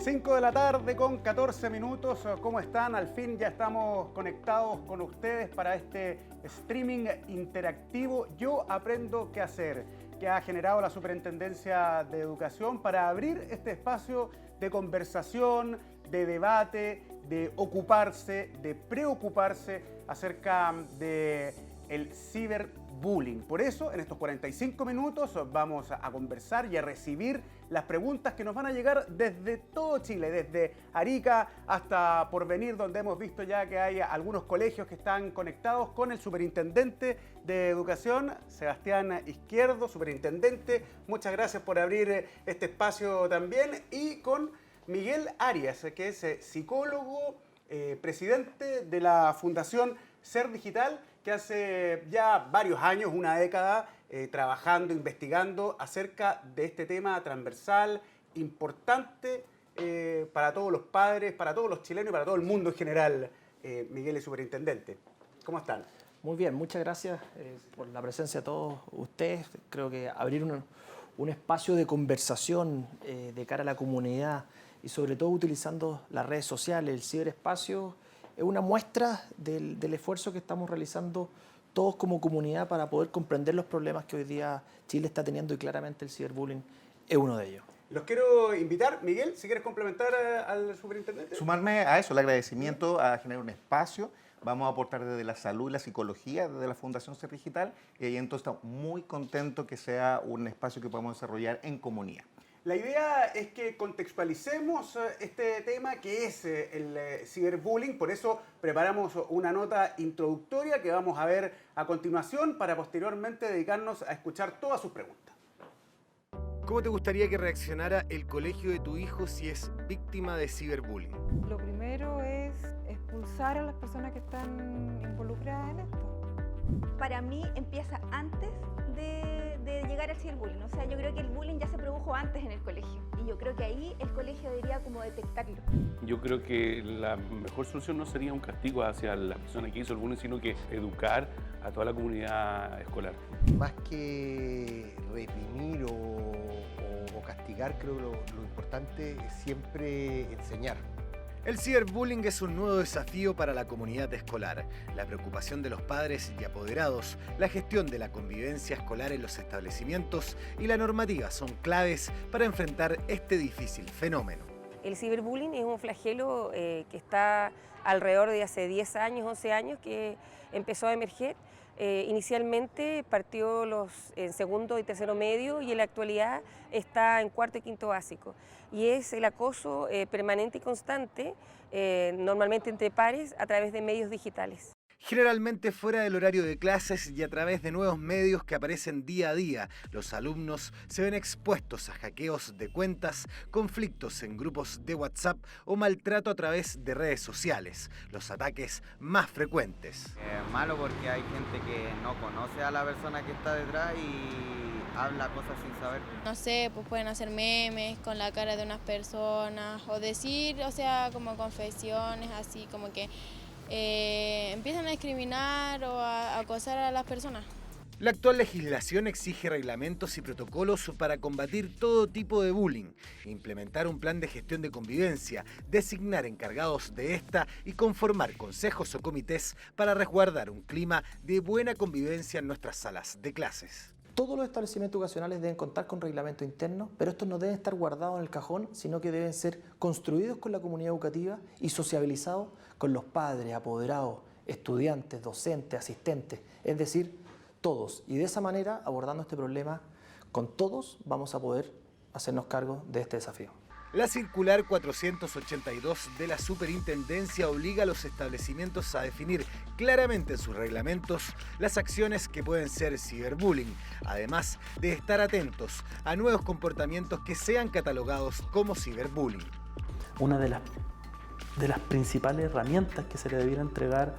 5 de la tarde con 14 minutos. ¿Cómo están? Al fin ya estamos conectados con ustedes para este streaming interactivo. Yo aprendo qué hacer, que ha generado la Superintendencia de Educación para abrir este espacio de conversación, de debate, de ocuparse, de preocuparse acerca de el ciberbullying. Por eso, en estos 45 minutos vamos a conversar y a recibir las preguntas que nos van a llegar desde todo Chile, desde Arica hasta Porvenir, donde hemos visto ya que hay algunos colegios que están conectados con el Superintendente de Educación, Sebastián Izquierdo. Superintendente, muchas gracias por abrir este espacio también, y con Miguel Arias, que es psicólogo, presidente de la Fundación Ser Digital, que hace ya varios años, una década, trabajando, investigando acerca de este tema transversal, importante para todos los padres, para todos los chilenos y para todo el mundo en general. Miguel es superintendente. ¿Cómo están? Muy bien, muchas gracias por la presencia de todos ustedes. Creo que abrir un espacio de conversación de cara a la comunidad y sobre todo utilizando las redes sociales, el ciberespacio, es una muestra del esfuerzo que estamos realizando todos como comunidad para poder comprender los problemas que hoy día Chile está teniendo, y claramente el ciberbullying es uno de ellos. Los quiero invitar, Miguel, si quieres complementar al superintendente. Sumarme a eso, el agradecimiento a generar un espacio. Vamos a aportar desde la salud y la psicología, desde la Fundación Ser Digital, y entonces estamos muy contentos que sea un espacio que podamos desarrollar en comunidad. La idea es que contextualicemos este tema que es el ciberbullying, por eso preparamos una nota introductoria que vamos a ver a continuación para posteriormente dedicarnos a escuchar todas sus preguntas. ¿Cómo te gustaría que reaccionara el colegio de tu hijo si es víctima de ciberbullying? Lo primero es expulsar a las personas que están involucradas en esto. Para mí empieza antes de llegar al ciberbullying. O sea, yo creo que el bullying ya se produjo antes en el colegio. Y yo creo que ahí el colegio debería como detectarlo. Yo creo que la mejor solución no sería un castigo hacia la persona que hizo el bullying, sino que educar a toda la comunidad escolar. Más que reprimir o castigar, creo que lo importante es siempre enseñar. El ciberbullying es un nuevo desafío para la comunidad escolar. La preocupación de los padres y apoderados, la gestión de la convivencia escolar en los establecimientos y la normativa son claves para enfrentar este difícil fenómeno. El ciberbullying es un flagelo que está alrededor de hace 10 años, 11 años que empezó a emerger. Inicialmente partió en segundo y tercero medio, y en la actualidad está en cuarto y quinto básico. Y es el acoso permanente y constante, normalmente entre pares, a través de medios digitales. Generalmente fuera del horario de clases y a través de nuevos medios que aparecen día a día, los alumnos se ven expuestos a hackeos de cuentas, conflictos en grupos de WhatsApp o maltrato a través de redes sociales, los ataques más frecuentes. Malo porque hay gente que no conoce a la persona que está detrás y habla cosas sin saber. No sé, pues pueden hacer memes con la cara de unas personas o decir, o sea, como confesiones, así como que empiezan a discriminar o a acosar a las personas. La actual legislación exige reglamentos y protocolos para combatir todo tipo de bullying, implementar un plan de gestión de convivencia, designar encargados de esta y conformar consejos o comités para resguardar un clima de buena convivencia en nuestras salas de clases. Todos los establecimientos educacionales deben contar con reglamento interno, pero estos no deben estar guardados en el cajón, sino que deben ser construidos con la comunidad educativa y sociabilizados con los padres, apoderados, estudiantes, docentes, asistentes, es decir, todos. Y de esa manera, abordando este problema con todos, vamos a poder hacernos cargo de este desafío. La circular 482 de la Superintendencia obliga a los establecimientos a definir claramente en sus reglamentos las acciones que pueden ser ciberbullying, además de estar atentos a nuevos comportamientos que sean catalogados como ciberbullying. Una de las principales herramientas que se le debiera entregar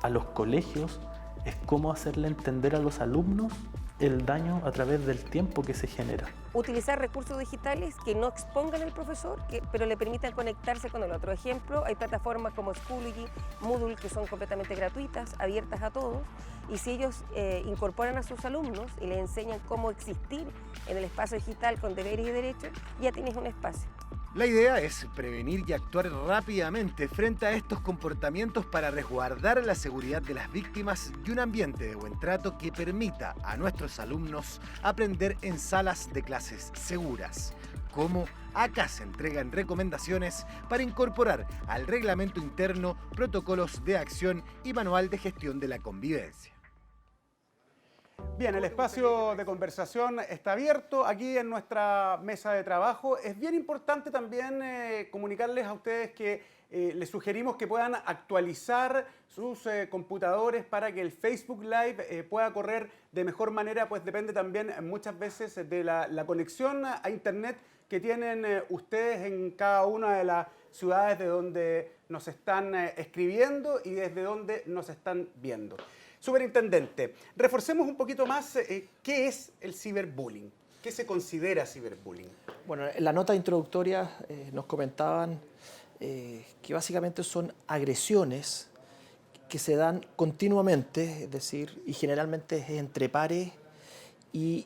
a los colegios es cómo hacerle entender a los alumnos el daño a través del tiempo que se genera. Utilizar recursos digitales que no expongan al profesor, pero le permitan conectarse con el otro. Ejemplo, hay plataformas como Schoology, Moodle, que son completamente gratuitas, abiertas a todos, y si ellos incorporan a sus alumnos y les enseñan cómo existir en el espacio digital con deberes y derechos, ya tienes un espacio. La idea es prevenir y actuar rápidamente frente a estos comportamientos para resguardar la seguridad de las víctimas y un ambiente de buen trato que permita a nuestros alumnos aprender en salas de clases seguras. Como acá se entregan recomendaciones para incorporar al reglamento interno protocolos de acción y manual de gestión de la convivencia. Bien, el espacio de conversación está abierto aquí en nuestra mesa de trabajo. Es bien importante también comunicarles a ustedes que les sugerimos que puedan actualizar sus computadores para que el Facebook Live pueda correr de mejor manera, pues depende también muchas veces de la conexión a Internet que tienen ustedes en cada una de las ciudades de donde nos están escribiendo y desde donde nos están viendo. Superintendente, reforcemos un poquito más qué es el ciberbullying, qué se considera ciberbullying. Bueno, en la nota introductoria nos comentaban que básicamente son agresiones que se dan continuamente, es decir, y generalmente es entre pares y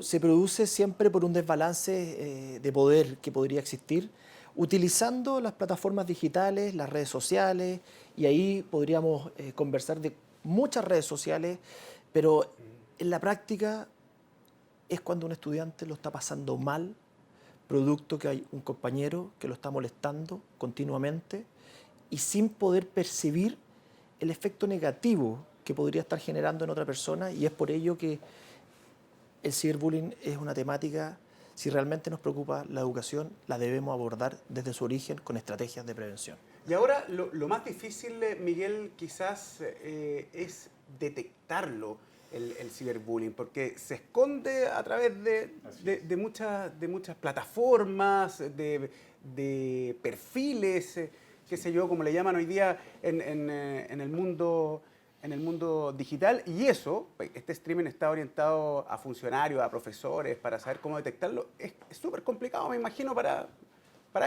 se produce siempre por un desbalance de poder que podría existir, utilizando las plataformas digitales, las redes sociales, y ahí podríamos conversar de muchas redes sociales, pero en la práctica es cuando un estudiante lo está pasando mal, producto que hay un compañero que lo está molestando continuamente y sin poder percibir el efecto negativo que podría estar generando en otra persona, y es por ello que el ciberbullying es una temática, si realmente nos preocupa la educación, la debemos abordar desde su origen con estrategias de prevención. Y ahora lo más difícil, Miguel, quizás es detectarlo, el ciberbullying, porque se esconde a través de muchas plataformas, de perfiles, qué sé yo, como le llaman hoy día en el mundo digital, y eso, este streaming está orientado a funcionarios, a profesores, para saber cómo detectarlo. Es súper complicado, me imagino, para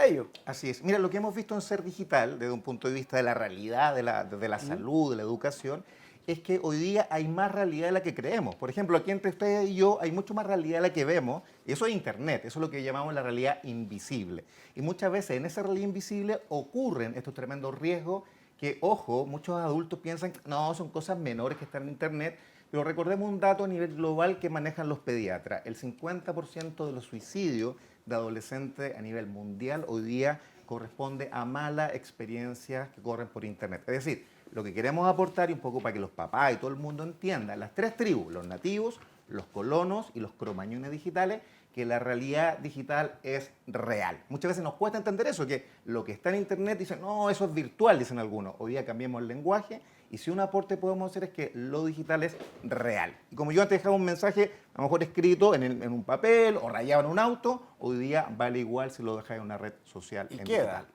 ello. Así es. Mira, lo que hemos visto en Ser Digital, desde un punto de vista de la realidad, de la salud, de la educación, es que hoy día hay más realidad de la que creemos. Por ejemplo, aquí entre ustedes y yo hay mucho más realidad de la que vemos, y eso es Internet, eso es lo que llamamos la realidad invisible. Y muchas veces en esa realidad invisible ocurren estos tremendos riesgos que, ojo, muchos adultos piensan que no, son cosas menores que están en Internet, pero recordemos un dato a nivel global que manejan los pediatras. El 50% de los suicidios de adolescentes a nivel mundial hoy día corresponde a malas experiencias que corren por Internet. Es decir, lo que queremos aportar, y un poco para que los papás y todo el mundo entiendan, las tres tribus, los nativos, los colonos y los cromañones digitales, que la realidad digital es real. Muchas veces nos cuesta entender eso, que lo que está en Internet dicen, no, eso es virtual, dicen algunos. Hoy día cambiamos el lenguaje y si un aporte podemos hacer es que lo digital es real. Y como yo antes dejaba un mensaje, a lo mejor escrito en un papel o rayado en un auto, hoy día vale igual si lo dejas en una red social. Y queda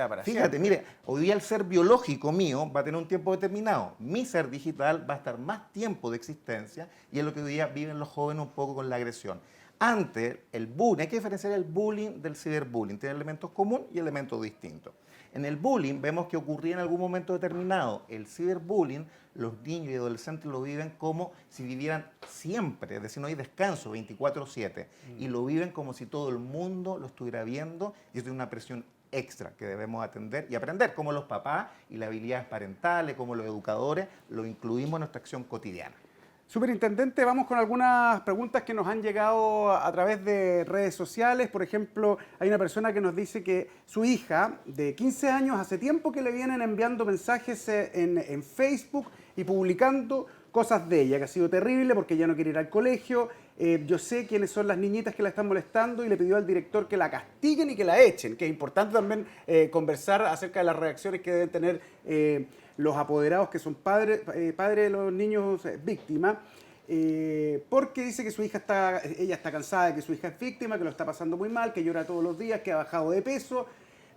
para Fíjate, siempre. mire, hoy día el ser biológico mío va a tener un tiempo determinado. Mi ser digital va a estar más tiempo de existencia y es lo que hoy día viven los jóvenes un poco con la agresión. Antes, el bullying, hay que diferenciar el bullying del ciberbullying. Tiene elementos comunes y elementos distintos. En el bullying vemos que ocurría en algún momento determinado. El ciberbullying, los niños y adolescentes lo viven como si vivieran siempre, es decir, no hay descanso 24/7. Y lo viven como si todo el mundo lo estuviera viendo, y eso es una presión extra que debemos atender y aprender, como los papás y las habilidades parentales, como los educadores, lo incluimos en nuestra acción cotidiana. Superintendente, vamos con algunas preguntas que nos han llegado a través de redes sociales. Por ejemplo, hay una persona que nos dice que su hija de 15 años hace tiempo que le vienen enviando mensajes en Facebook y publicando cosas de ella, que ha sido terrible porque ella no quiere ir al colegio. Yo sé quiénes son las niñitas que la están molestando y le pidió al director que la castiguen y que la echen, que es importante también conversar acerca de las reacciones que deben tener los apoderados que son padres de los niños víctimas, porque dice que ella está cansada de que su hija es víctima, que lo está pasando muy mal, que llora todos los días, que ha bajado de peso,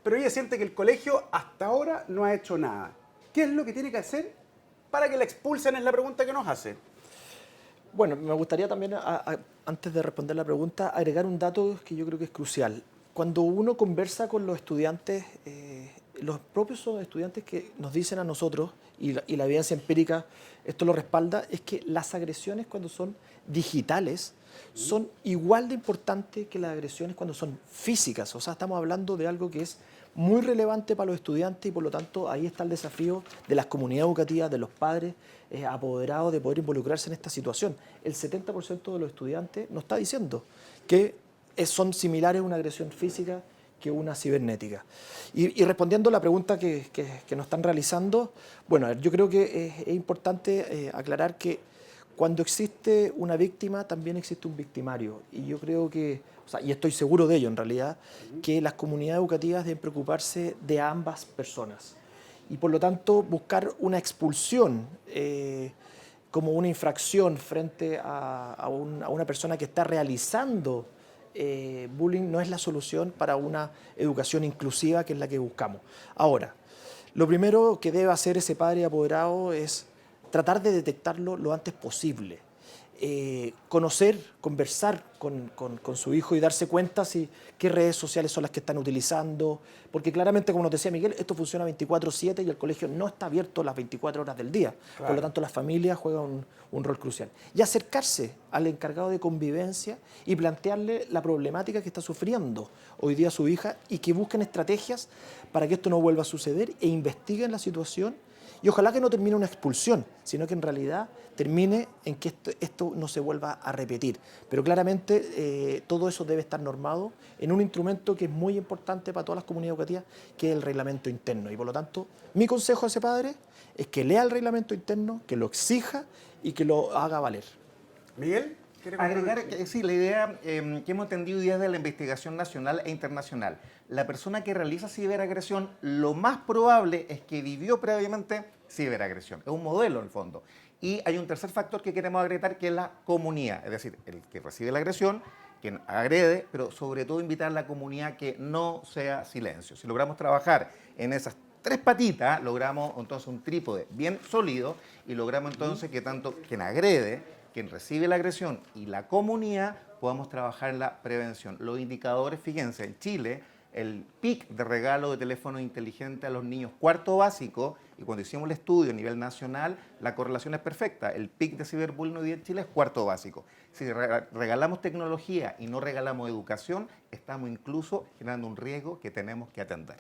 pero ella siente que el colegio hasta ahora no ha hecho nada. ¿Qué es lo que tiene que hacer para que la expulsen? Es la pregunta que nos hace. Bueno, me gustaría también, antes de responder la pregunta, agregar un dato que yo creo que es crucial. Cuando uno conversa con los estudiantes, los propios estudiantes que nos dicen a nosotros, y la evidencia empírica esto lo respalda, es que las agresiones cuando son digitales son igual de importantes que las agresiones cuando son físicas. O sea, estamos hablando de algo que es muy relevante para los estudiantes y por lo tanto ahí está el desafío de las comunidades educativas, de los padres apoderados de poder involucrarse en esta situación. El 70% de los estudiantes nos está diciendo que son similares a una agresión física que una cibernética. Y respondiendo a la pregunta que nos están realizando, bueno, yo creo que es importante aclarar que cuando existe una víctima también existe un victimario. Y yo creo que, o sea, y estoy seguro de ello en realidad, que las comunidades educativas deben preocuparse de ambas personas. Y por lo tanto buscar una expulsión como una infracción frente a una persona que está realizando bullying no es la solución para una educación inclusiva que es la que buscamos. Ahora, lo primero que debe hacer ese padre apoderado es tratar de detectarlo lo antes posible. Conocer, conversar con su hijo y darse cuenta qué redes sociales son las que están utilizando, porque claramente, como nos decía Miguel, esto funciona 24/7 y el colegio no está abierto las 24 horas del día. Claro. Por lo tanto, la familia juega un rol crucial. Y acercarse al encargado de convivencia y plantearle la problemática que está sufriendo hoy día su hija y que busquen estrategias para que esto no vuelva a suceder e investiguen la situación. Y ojalá que no termine una expulsión, sino que en realidad termine en que esto no se vuelva a repetir. Pero claramente todo eso debe estar normado en un instrumento que es muy importante para todas las comunidades educativas, que es el reglamento interno. Y por lo tanto, mi consejo a ese padre es que lea el reglamento interno, que lo exija y que lo haga valer. Miguel. Agregar que sí, la idea que hemos entendido hoy día es de la investigación nacional e internacional. La persona que realiza ciberagresión, lo más probable es que vivió previamente ciberagresión. Es un modelo en el fondo. Y hay un tercer factor que queremos agregar, que es la comunidad. Es decir, el que recibe la agresión, quien agrede, pero sobre todo invitar a la comunidad que no sea silencio. Si logramos trabajar en esas tres patitas, logramos entonces un trípode bien sólido y logramos entonces que tanto quien agrede, quien recibe la agresión y la comunidad podamos trabajar en la prevención. Los indicadores, fíjense, en Chile, el PIC de regalo de teléfono inteligente a los niños cuarto básico, y cuando hicimos el estudio a nivel nacional, la correlación es perfecta. El PIC de ciberbullying hoy día en Chile es cuarto básico. Si regalamos tecnología y no regalamos educación, estamos incluso generando un riesgo que tenemos que atender.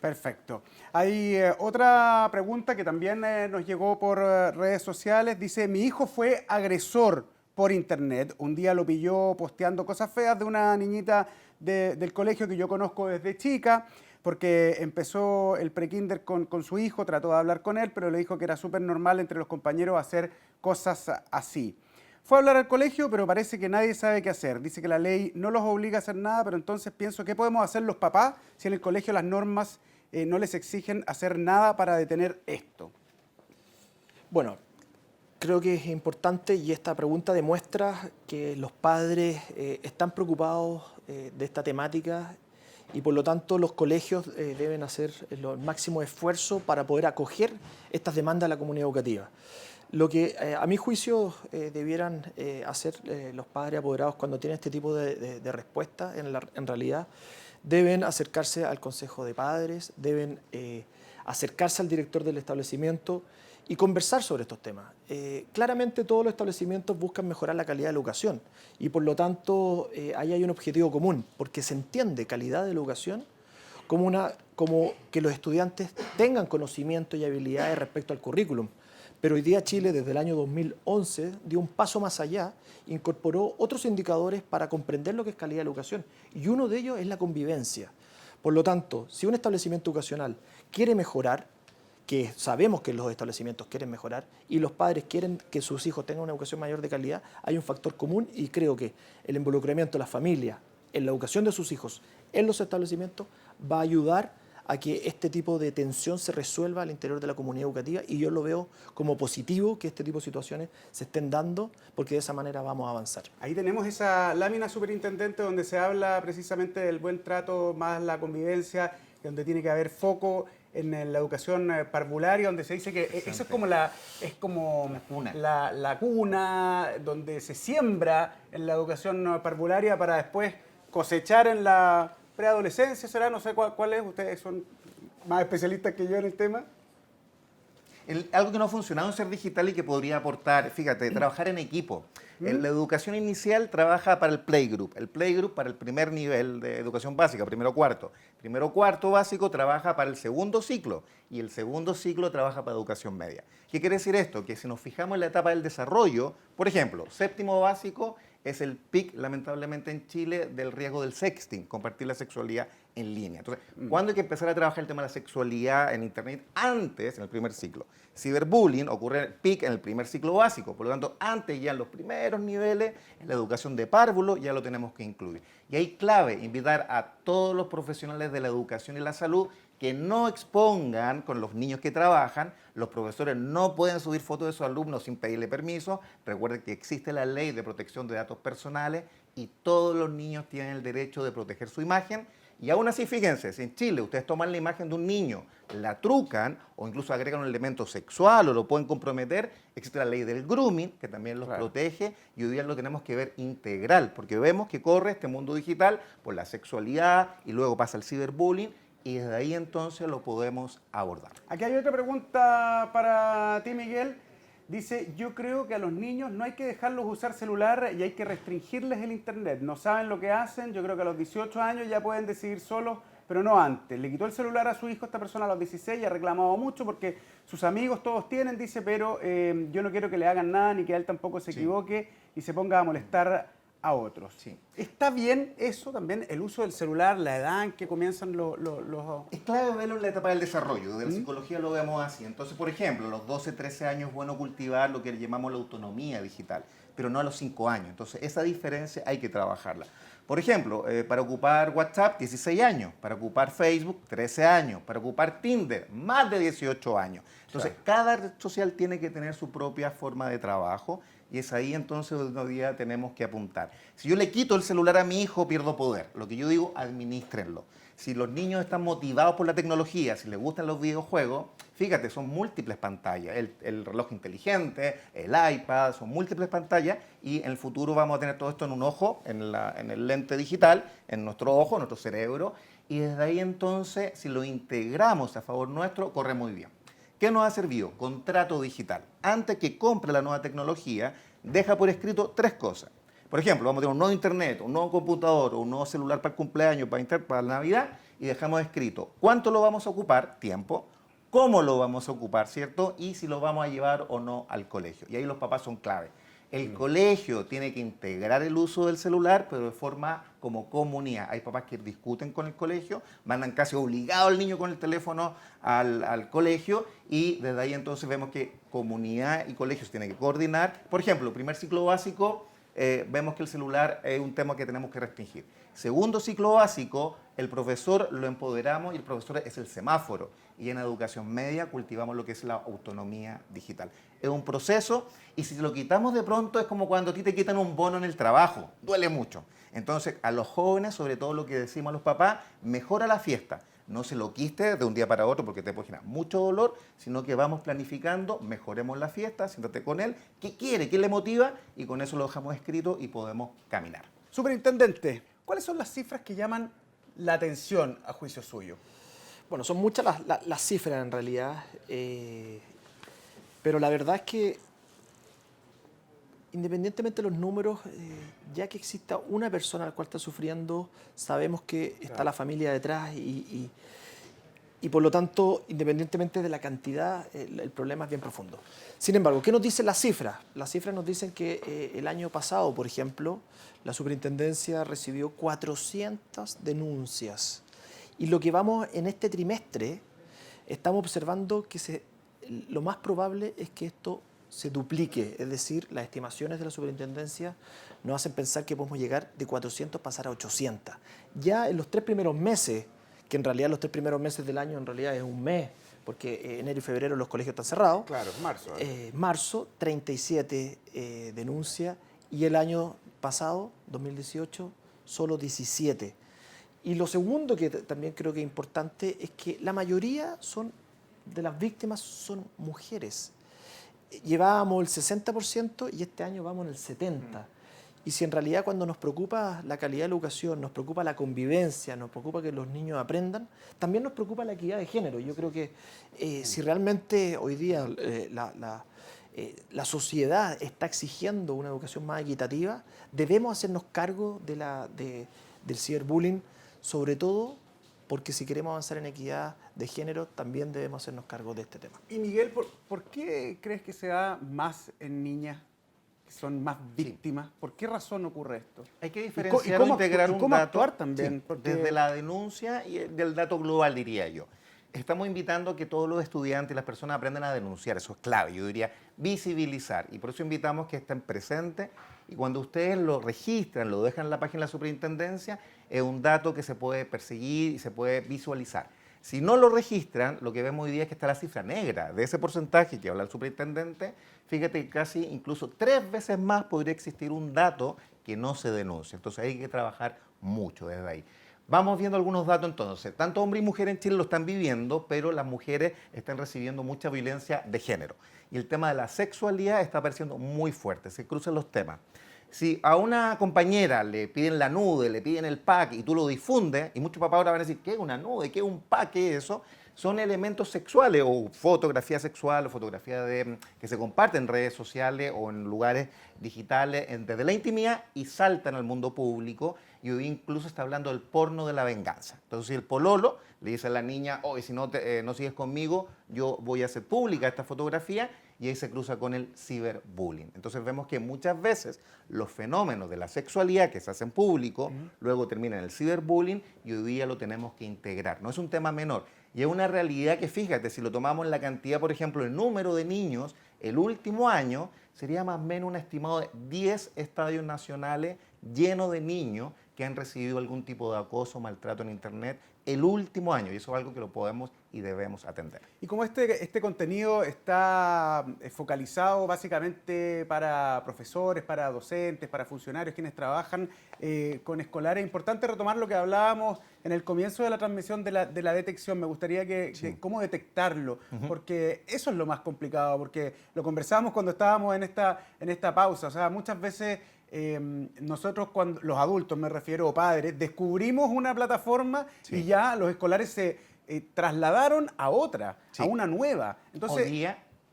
Perfecto. Hay otra pregunta que también nos llegó por redes sociales. Dice, mi hijo fue agresor por internet. Un día lo pilló posteando cosas feas de una niñita del colegio que yo conozco desde chica, porque empezó el prekinder con su hijo, trató de hablar con él, pero le dijo que era súper normal entre los compañeros hacer cosas así. Fue a hablar al colegio, pero parece que nadie sabe qué hacer. Dice que la ley no los obliga a hacer nada, pero entonces pienso, ¿qué podemos hacer los papás si en el colegio las normas no les exigen hacer nada para detener esto? Bueno, creo que es importante y esta pregunta demuestra que los padres están preocupados de esta temática y por lo tanto los colegios deben hacer el máximo esfuerzo para poder acoger estas demandas de la comunidad educativa. Lo que a mi juicio debieran hacer los padres apoderados cuando tienen este tipo de respuesta en realidad, deben acercarse al consejo de padres, deben acercarse al director del establecimiento y conversar sobre estos temas. Claramente todos los establecimientos buscan mejorar la calidad de la educación y por lo tanto ahí hay un objetivo común, porque se entiende calidad de la educación como que los estudiantes tengan conocimiento y habilidades respecto al currículum. Pero hoy día Chile, desde el año 2011, dio un paso más allá, incorporó otros indicadores para comprender lo que es calidad de la educación. Y uno de ellos es la convivencia. Por lo tanto, si un establecimiento educacional quiere mejorar, que sabemos que los establecimientos quieren mejorar, y los padres quieren que sus hijos tengan una educación mayor de calidad, hay un factor común y creo que el involucramiento de la familia en la educación de sus hijos en los establecimientos va a ayudar a que este tipo de tensión se resuelva al interior de la comunidad educativa y yo lo veo como positivo que este tipo de situaciones se estén dando porque de esa manera vamos a avanzar. Ahí tenemos esa lámina, superintendente, donde se habla precisamente del buen trato más la convivencia, donde tiene que haber foco en la educación parvularia, donde se dice que eso es como la cuna, donde se siembra en la educación parvularia para después cosechar en la preadolescencia, ¿será? No sé cuál es, ustedes son más especialistas que yo en el tema. Algo que no ha funcionado en Ser Digital y que podría aportar, fíjate, trabajar en equipo. La educación inicial trabaja para el playgroup para el primer nivel de educación básica, primero cuarto. Primero cuarto básico trabaja para el segundo ciclo y el segundo ciclo trabaja para educación media. ¿Qué quiere decir esto? Que si nos fijamos en la etapa del desarrollo, por ejemplo, séptimo básico es el pic, lamentablemente en Chile, del riesgo del sexting, compartir la sexualidad en línea. Entonces, ¿cuándo hay que empezar a trabajar el tema de la sexualidad en Internet? Antes, en el primer ciclo. Ciberbullying ocurre pic en el primer ciclo básico, por lo tanto, antes ya en los primeros niveles, en la educación de párvulo, ya lo tenemos que incluir. Y ahí clave invitar a todos los profesionales de la educación y la salud que no expongan con los niños que trabajan. Los profesores no pueden subir fotos de sus alumnos sin pedirle permiso. Recuerden que existe la ley de protección de datos personales y todos los niños tienen el derecho de proteger su imagen. Y aún así, fíjense, si en Chile ustedes toman la imagen de un niño, la trucan o incluso agregan un elemento sexual o lo pueden comprometer, existe la ley del grooming que también los protege y hoy día lo tenemos que ver integral porque vemos que corre este mundo digital por la sexualidad y luego pasa el ciberbullying y desde ahí entonces lo podemos abordar. Aquí hay otra pregunta para ti, Miguel. Dice, yo creo que a los niños no hay que dejarlos usar celular y hay que restringirles el internet. No saben lo que hacen, yo creo que a los 18 años ya pueden decidir solos, pero no antes. Le quitó el celular a su hijo esta persona a los 16 y ha reclamado mucho porque sus amigos todos tienen, dice, pero yo no quiero que le hagan nada ni que él tampoco se equivoque y se ponga a molestar a otros. Sí. ¿Está bien eso también, el uso del celular, la edad en que comienzan los... Es clave verlo en la etapa del desarrollo, desde la psicología lo vemos así. Entonces, por ejemplo, a los 12, 13 años es bueno cultivar lo que llamamos la autonomía digital, pero no a los 5 años. Entonces, esa diferencia hay que trabajarla. Por ejemplo, para ocupar WhatsApp, 16 años, para ocupar Facebook, 13 años, para ocupar Tinder, más de 18 años. Entonces, cada red social tiene que tener su propia forma de trabajo. Y es ahí entonces donde hoy día tenemos que apuntar. Si yo le quito el celular a mi hijo, pierdo poder. Lo que yo digo, administrenlo. Si los niños están motivados por la tecnología, si les gustan los videojuegos, fíjate, son múltiples pantallas. El reloj inteligente, el iPad, son múltiples pantallas y en el futuro vamos a tener todo esto en un ojo, en el lente digital, en nuestro ojo, en nuestro cerebro. Y desde ahí entonces, si lo integramos a favor nuestro, corre muy bien. ¿Qué nos ha servido? Contrato digital. Antes que compre la nueva tecnología, deja por escrito 3 cosas. Por ejemplo, vamos a tener un nuevo internet, un nuevo computador, un nuevo celular para el cumpleaños, para la Navidad, y dejamos escrito cuánto lo vamos a ocupar, tiempo, cómo lo vamos a ocupar, ¿cierto? Y si lo vamos a llevar o no al colegio. Y ahí los papás son clave. El colegio tiene que integrar el uso del celular, pero de forma como comunidad. Hay papás que discuten con el colegio, mandan casi obligado al niño con el teléfono al colegio y desde ahí entonces vemos que comunidad y colegios tienen que coordinar. Por ejemplo, primer ciclo básico, vemos que el celular es un tema que tenemos que restringir. Segundo ciclo básico, el profesor lo empoderamos y el profesor es el semáforo. Y en educación media cultivamos lo que es la autonomía digital. Es un proceso y si lo quitamos de pronto es como cuando a ti te quitan un bono en el trabajo. Duele mucho. Entonces, a los jóvenes, sobre todo lo que decimos a los papás, mejora la fiesta. No se lo quiste de un día para otro porque te puede generar mucho dolor, sino que vamos planificando, mejoremos la fiesta, siéntate con él, qué quiere, qué le motiva y con eso lo dejamos escrito y podemos caminar. Superintendente, ¿cuáles son las cifras que llaman la atención a juicio suyo? Bueno, son muchas las cifras en realidad, pero la verdad es que independientemente de los números, ya que exista una persona al cual está sufriendo, sabemos que está la familia detrás y por lo tanto, independientemente de la cantidad, el problema es bien profundo. Sin embargo, ¿qué nos dicen las cifras? Las cifras nos dicen que el año pasado, por ejemplo, la superintendencia recibió 400 denuncias. Y lo que vamos en este trimestre, estamos observando que lo más probable es que esto se duplique, es decir, las estimaciones de la superintendencia nos hacen pensar que podemos llegar de 400 pasar a 800. Ya en los 3 primeros meses, que en realidad los 3 primeros meses del año en realidad es un mes, porque enero y febrero los colegios están cerrados. Claro, marzo. Marzo, 37 denuncias y el año pasado, 2018, solo 17. Y lo segundo que también creo que es importante es que la mayoría de las víctimas son mujeres. Llevábamos el 60% y este año vamos en el 70%. Y si en realidad cuando nos preocupa la calidad de la educación, nos preocupa la convivencia, nos preocupa que los niños aprendan, también nos preocupa la equidad de género. Yo creo que si realmente hoy día la sociedad está exigiendo una educación más equitativa, debemos hacernos cargo del ciberbullying, sobre todo porque si queremos avanzar en equidad de género, también debemos hacernos cargo de este tema. Y Miguel, ¿por qué crees que se da más en niñas? Son más víctimas. Sí. ¿Por qué razón ocurre esto? Hay que diferenciar o integrar un cómo dato actuar también, sí, porque... desde la denuncia y del dato global, diría yo. Estamos invitando a que todos los estudiantes y las personas aprendan a denunciar, eso es clave, yo diría visibilizar, y por eso invitamos que estén presentes, y cuando ustedes lo registran, lo dejan en la página de la superintendencia, es un dato que se puede perseguir y se puede visualizar. Si no lo registran, lo que vemos hoy día es que está la cifra negra. De ese porcentaje que habla el superintendente, fíjate que casi incluso 3 veces más podría existir un dato que no se denuncia. Entonces hay que trabajar mucho desde ahí. Vamos viendo algunos datos entonces. Tanto hombres y mujeres en Chile lo están viviendo, pero las mujeres están recibiendo mucha violencia de género. Y el tema de la sexualidad está apareciendo muy fuerte, se cruzan los temas. Si a una compañera le piden la nude, le piden el pack y tú lo difundes, y muchos papás ahora van a decir, ¿qué es una nude? ¿Qué es un pack? ¿Qué es eso? Son elementos sexuales o fotografía sexual o fotografía que se comparten en redes sociales o en lugares digitales desde la intimidad y saltan al mundo público, y hoy incluso está hablando del porno de la venganza. Entonces si el pololo le dice a la niña, oye, si no, no sigues conmigo, yo voy a hacer pública esta fotografía, y ahí se cruza con el ciberbullying. Entonces vemos que muchas veces los fenómenos de la sexualidad que se hacen público, luego terminan en el ciberbullying, y hoy día lo tenemos que integrar. No es un tema menor, y es una realidad que, fíjate, si lo tomamos en la cantidad, por ejemplo, el número de niños, el último año sería más o menos un estimado de 10 estadios nacionales llenos de niños que han recibido algún tipo de acoso o maltrato en Internet el último año, y eso es algo que lo podemos y debemos atender. Y como este contenido está focalizado básicamente para profesores, para docentes, para funcionarios, quienes trabajan con escolares, es importante retomar lo que hablábamos en el comienzo de la transmisión de la detección. Me gustaría cómo detectarlo, porque eso es lo más complicado, porque lo conversábamos cuando estábamos en esta pausa. O sea, muchas veces nosotros, cuando los adultos, me refiero, o padres, descubrimos una plataforma y ya los escolares se trasladaron a otra, a una nueva. Entonces,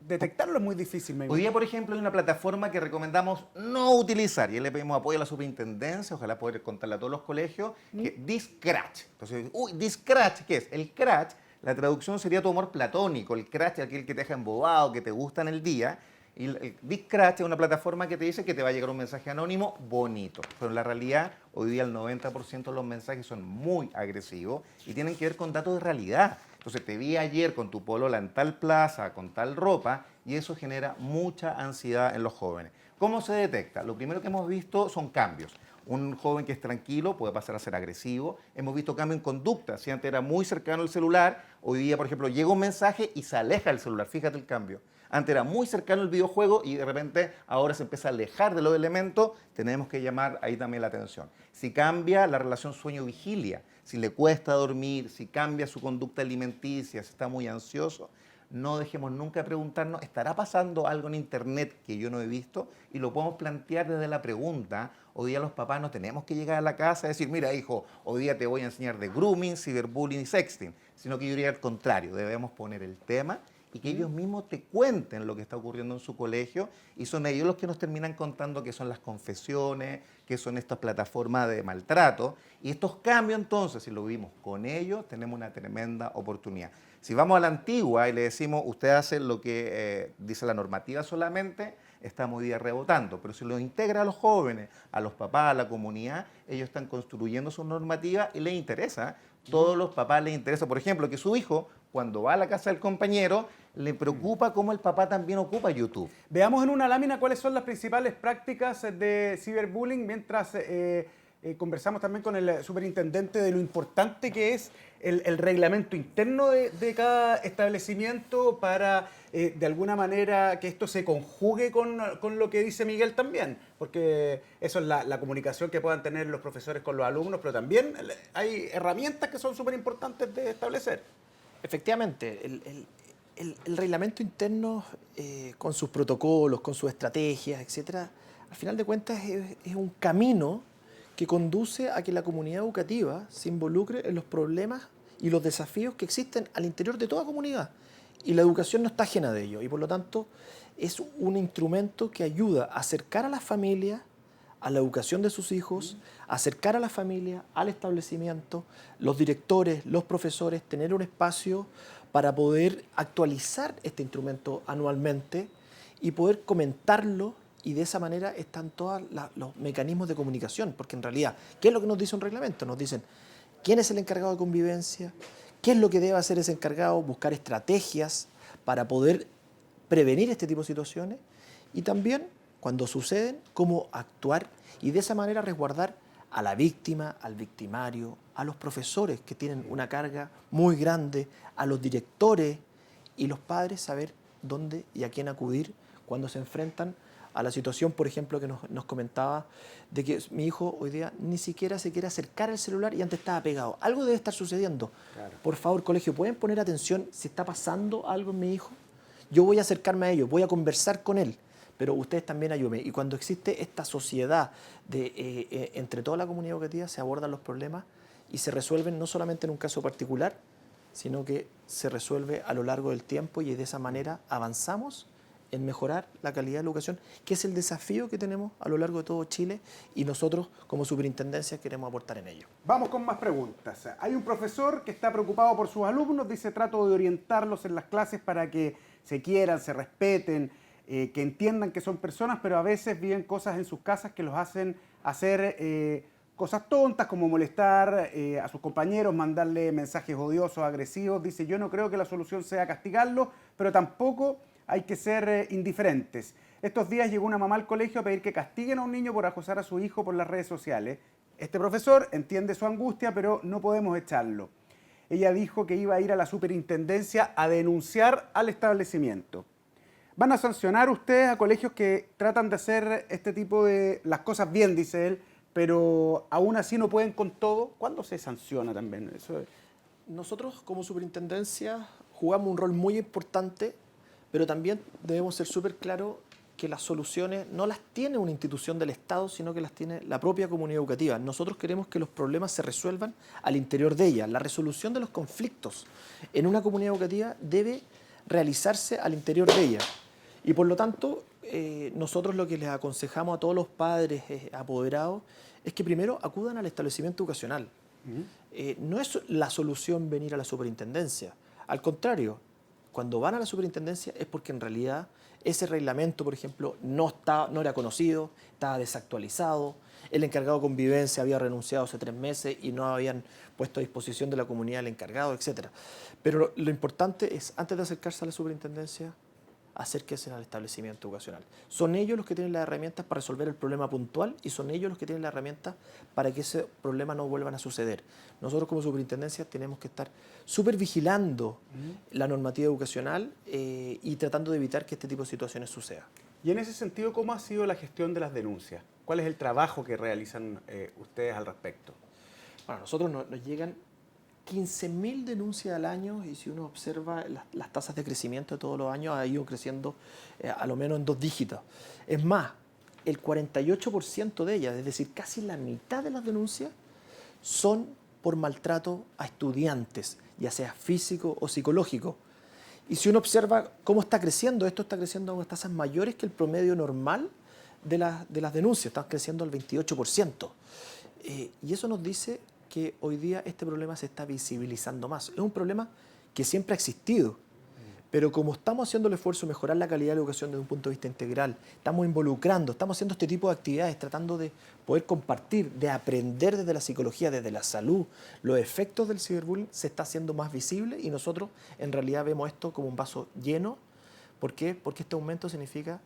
detectarlo es muy difícil. Hoy día, por ejemplo, hay una plataforma que recomendamos no utilizar, y le pedimos apoyo a la superintendencia, ojalá poder contarle a todos los colegios, que es Discratch. Entonces, Discratch, ¿qué es? El cratch, la traducción sería tu amor platónico, el cratch, aquel que te deja embobado, que te gusta en el día. Y el Discratch es una plataforma que te dice que te va a llegar un mensaje anónimo bonito. Pero en la realidad, hoy día el 90% de los mensajes son muy agresivos y tienen que ver con datos de realidad. Entonces te vi ayer con tu polola en tal plaza, con tal ropa, y eso genera mucha ansiedad en los jóvenes. ¿Cómo se detecta? Lo primero que hemos visto son cambios. Un joven que es tranquilo puede pasar a ser agresivo. Hemos visto cambio en conducta. Si antes era muy cercano al celular, hoy día, por ejemplo, llega un mensaje y se aleja del celular. Fíjate el cambio. Antes era muy cercano el videojuego y de repente ahora se empieza a alejar de los elementos. Tenemos que llamar ahí también la atención. Si cambia la relación sueño-vigilia, si le cuesta dormir, si cambia su conducta alimenticia, si está muy ansioso, no dejemos nunca de preguntarnos, ¿estará pasando algo en Internet que yo no he visto? Y lo podemos plantear desde la pregunta. Hoy día los papás no tenemos que llegar a la casa y decir, mira hijo, hoy día te voy a enseñar de grooming, ciberbullying y sexting, sino que yo diría al contrario, debemos poner el tema y que ellos mismos te cuenten lo que está ocurriendo en su colegio, y son ellos los que nos terminan contando qué son las confesiones, qué son estas plataformas de maltrato, y estos cambios entonces, si lo vivimos con ellos, tenemos una tremenda oportunidad. Si vamos a la antigua y le decimos, usted hace lo que dice la normativa solamente, estamos hoy día rebotando, pero si lo integra a los jóvenes, a los papás, a la comunidad, ellos están construyendo su normativa y les interesa. Todos los papás les interesa, por ejemplo, que su hijo, cuando va a la casa del compañero, le preocupa cómo el papá también ocupa YouTube. Veamos en una lámina cuáles son las principales prácticas de ciberbullying, mientras conversamos también con el superintendente de lo importante que es el reglamento interno de cada establecimiento para, de alguna manera, que esto se conjugue con lo que dice Miguel también, porque eso es la comunicación que puedan tener los profesores con los alumnos, pero también hay herramientas que son súper importantes de establecer. Efectivamente, el reglamento interno, con sus protocolos, con sus estrategias, etcétera, al final de cuentas es un camino que conduce a que la comunidad educativa se involucre en los problemas y los desafíos que existen al interior de toda comunidad. Y la educación no está ajena de ello. Y por lo tanto es un instrumento que ayuda a acercar a las familias a la educación de sus hijos, a acercar a la familia al establecimiento, los directores, los profesores, tener un espacio para poder actualizar este instrumento anualmente y poder comentarlo, y de esa manera están todos los mecanismos de comunicación, porque en realidad, ¿qué es lo que nos dice un reglamento? Nos dicen quién es el encargado de convivencia, qué es lo que debe hacer ese encargado, buscar estrategias para poder prevenir este tipo de situaciones y también, cuando suceden, cómo actuar y de esa manera resguardar a la víctima, al victimario, a los profesores que tienen una carga muy grande, a los directores y los padres saber dónde y a quién acudir cuando se enfrentan a la situación, por ejemplo, que nos comentaba de que mi hijo hoy día ni siquiera se quiere acercar al celular y antes estaba pegado. Algo debe estar sucediendo. Claro. Por favor, colegio, ¿pueden poner atención si está pasando algo en mi hijo? Yo voy a acercarme a ellos, voy a conversar con él, pero ustedes también ayúdenme. Y cuando existe esta sociedad entre toda la comunidad educativa, se abordan los problemas y se resuelven no solamente en un caso particular, sino que se resuelve a lo largo del tiempo y de esa manera avanzamos en mejorar la calidad de la educación, que es el desafío que tenemos a lo largo de todo Chile y nosotros como superintendencia queremos aportar en ello. Vamos con más preguntas. Hay un profesor que está preocupado por sus alumnos, dice: trato de orientarlos en las clases para que se quieran, se respeten, que entiendan que son personas, pero a veces viven cosas en sus casas que los hacen hacer cosas tontas, como molestar a sus compañeros, mandarle mensajes odiosos, agresivos. Dice: yo no creo que la solución sea castigarlos, pero tampoco hay que ser indiferentes. Estos días llegó una mamá al colegio a pedir que castiguen a un niño por acosar a su hijo por las redes sociales. Este profesor entiende su angustia, pero no podemos echarlo. Ella dijo que iba a ir a la superintendencia a denunciar al establecimiento. ¿Van a sancionar ustedes a colegios que tratan de hacer este tipo de las cosas bien, dice él, pero aún así no pueden con todo? ¿Cuándo se sanciona también eso? Nosotros como superintendencia jugamos un rol muy importante, pero también debemos ser súper claros que las soluciones no las tiene una institución del Estado, sino que las tiene la propia comunidad educativa. Nosotros queremos que los problemas se resuelvan al interior de ella. La resolución de los conflictos en una comunidad educativa debe realizarse al interior de ella. Y por lo tanto, nosotros lo que les aconsejamos a todos los padres apoderados es que primero acudan al establecimiento educacional. No es la solución venir a la superintendencia. Al contrario, cuando van a la superintendencia es porque en realidad ese reglamento, por ejemplo, no era conocido, estaba desactualizado, el encargado de convivencia había renunciado hace 3 meses y no habían puesto a disposición de la comunidad el encargado, etc. Pero lo importante es, antes de acercarse a la superintendencia, acérquense al establecimiento educacional. Son ellos los que tienen las herramientas para resolver el problema puntual y son ellos los que tienen las herramientas para que ese problema no vuelvan a suceder. Nosotros como superintendencia tenemos que estar súper vigilando la normativa educacional y tratando de evitar que este tipo de situaciones sucedan. Y en ese sentido, ¿cómo ha sido la gestión de las denuncias? ¿Cuál es el trabajo que realizan ustedes al respecto? Bueno, a nosotros nos llegan 15.000 denuncias al año y si uno observa las tasas de crecimiento de todos los años ha ido creciendo a lo menos en 2 dígitos. Es más, el 48% de ellas, es decir, casi la mitad de las denuncias, son por maltrato a estudiantes, ya sea físico o psicológico. Y si uno observa cómo está creciendo, esto está creciendo a unas tasas mayores que el promedio normal de las denuncias, están creciendo al 28%. Y eso nos dice que hoy día este problema se está visibilizando más. Es un problema que siempre ha existido, pero como estamos haciendo el esfuerzo de mejorar la calidad de la educación desde un punto de vista integral, estamos involucrando, estamos haciendo este tipo de actividades, tratando de poder compartir, de aprender desde la psicología, desde la salud, los efectos del ciberbullying se está haciendo más visible y nosotros en realidad vemos esto como un vaso lleno. ¿Por qué? Porque este aumento significa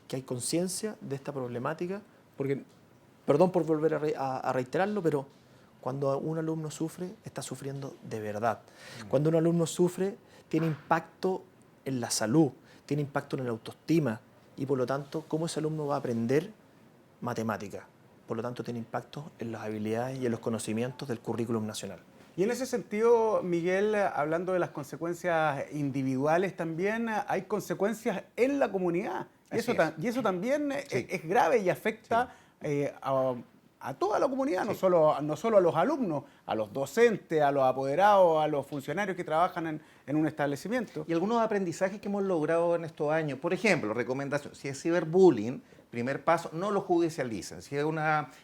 que hay conciencia de esta problemática, porque, perdón por volver a reiterarlo, pero cuando un alumno sufre, está sufriendo de verdad. Cuando un alumno sufre, tiene impacto en la salud, tiene impacto en la autoestima y por lo tanto, cómo ese alumno va a aprender matemática. Por lo tanto, tiene impacto en las habilidades y en los conocimientos del currículum nacional. Y en ese sentido, Miguel, hablando de las consecuencias individuales también, hay consecuencias en la comunidad. Y eso también Sí. es grave y afecta a toda la comunidad, no solo a los alumnos, a los docentes, a los apoderados, a los funcionarios que trabajan en un establecimiento. Y algunos aprendizajes que hemos logrado en estos años. Por ejemplo, recomendación, si es ciberbullying, primer paso, no lo judicialicen. Si es